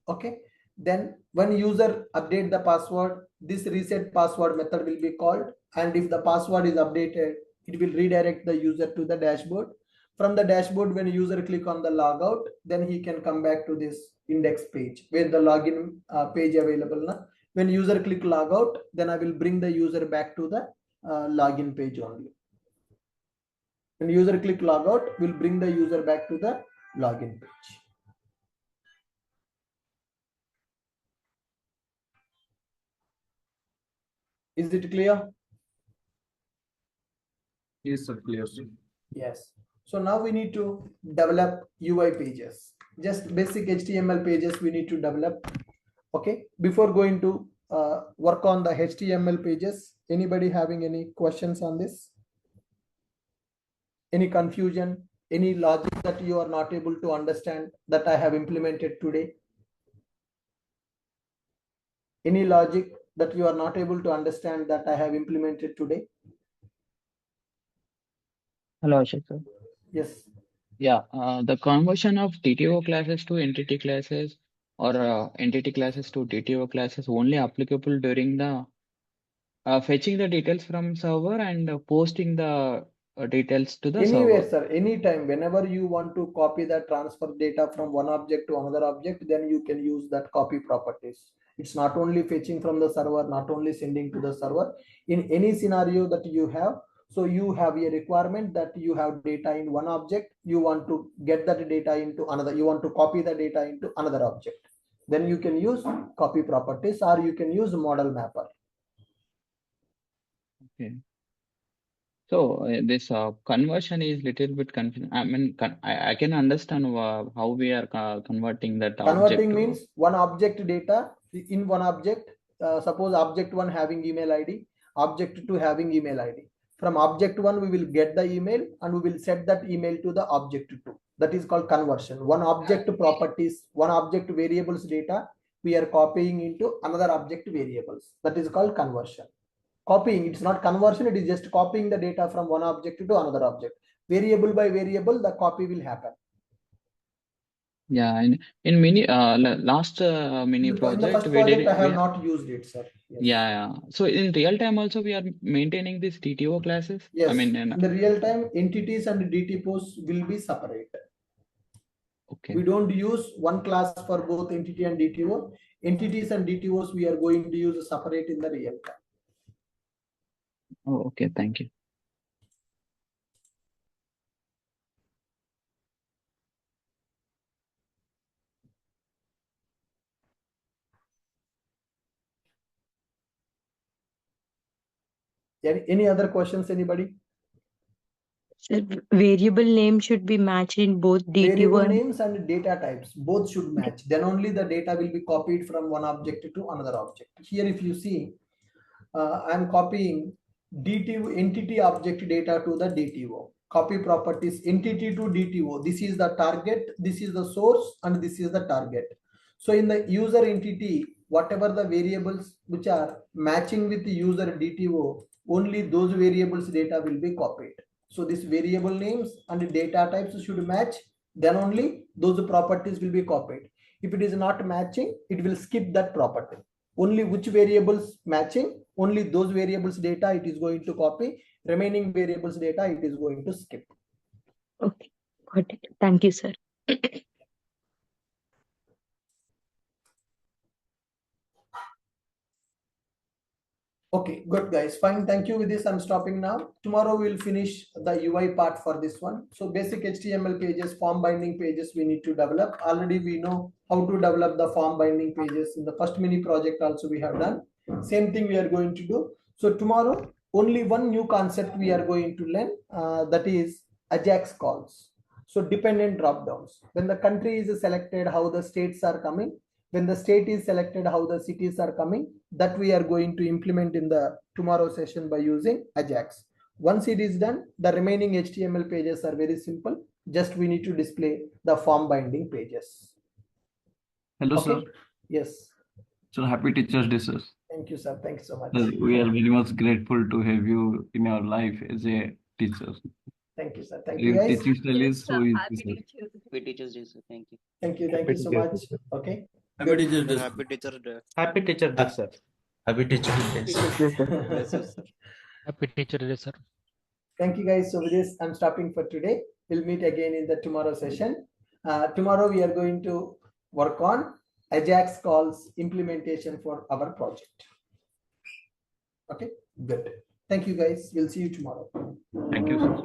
Okay, then when user update the password, this reset password method will be called, and if the password is updated, it will redirect the user to the dashboard. From the dashboard, when user click on the logout, then he can come back to this index page where the login page available now. When user click logout, then I will bring the user back to the login page only. When user click logout, will bring the user back to the login page. Is it clear? Yes, sir. Clear, sir. Yes. So now we need to develop UI pages. Just basic HTML pages we need to develop. Okay. Before going to work on the HTML pages, anybody having any questions on this? Any confusion? Any logic that you are not able to understand that I have implemented today? Any logic that you are not able to understand that I have implemented today? Hello, Ashok sir. Yes. Yeah, the conversion of TTO classes to entity classes or entity classes to TTO classes only applicable during the fetching the details from server and posting the details to the Anywhere, server. sir, anytime, whenever you want to copy the transfer data from one object to another object, then you can use that copy properties. It's not only fetching from the server, not only sending to the server. In any scenario that you have, so you have a requirement that you have data in one object, you want to get that data into another, you want to copy the data into another object. Then you can use copy properties, or you can use model mapper. Okay. So this conversion is little bit confusing. I mean, I can understand how we are converting that object. Converting means one object data in one object. Suppose object one having email ID, object two having email ID. From object one, we will get the email and we will set that email to the object two. That is called conversion. One object properties, one object variables data, we are copying into another object variables. That is called conversion. Copying, it's not conversion, it is just copying the data from one object to another object. Variable by variable, the copy will happen. Yeah, in mini last mini In the project first we project, did I have not used it, sir. Yes. Yeah. So in real time also we are maintaining these TTO classes. Yes. I mean, In the real time, entities and DT posts will be separate. okay. We don't use one class for both entity and DTO. Entities and DTOs we are going to use separate in the real time. Oh, okay. Thank you. Any other questions, anybody? So variable name should be matched in both DTO Variable and names and data types, both should match. Then only the data will be copied from one object to another object. Here, if you see, I'm copying DTO entity object data to the DTO. Copy properties entity to DTO. This is the target, this is the source, and this is the target. So in the user entity, whatever the variables which are matching with the user DTO, only those variables data will be copied. So this variable names and data types should match, then only those properties will be copied. If it is not matching, it will skip that property. Only which variables matching, only those variables data it is going to copy, remaining variables data it is going to skip. okay, got it. Thank you, sir. Okay, good guys, fine, thank you. With this I'm stopping now. Tomorrow we'll finish the UI part for this one. So basic HTML pages, form binding pages we need to develop. Already we know how to develop the form binding pages. In the first mini project also we have done. Same thing we are going to do. So tomorrow only one new concept we are going to learn, that is Ajax calls. So dependent drop downs. When the country is selected, how the states are coming. When the state is selected, how the cities are coming, that we are going to implement in the tomorrow session by using Ajax. Once it is done, the remaining HTML pages are very simple. Just we need to display the form binding pages. Hello, Okay? sir. Yes. So happy Teachers Day, sir. Thank you, sir. Thank you so much. We are very much grateful to have you in our life as a teacher. Thank you, sir. Thank you, Your guys. teaching style is so easy, sir. Happy Teachers Day, sir. Thank you. Thank you. Thank you so much. Okay. Happy Teachers Day. Happy Teachers Day. Happy Teacher Day, sir. Happy Teacher Day. Bless you, sir. Happy Teacher Day, sir. Thank you, guys. So with this, I'm stopping for today. We'll meet again in the tomorrow session. Tomorrow we are going to work on Ajax calls implementation for our project. Okay, good. Thank you, guys. We'll see you tomorrow. Thank you, sir.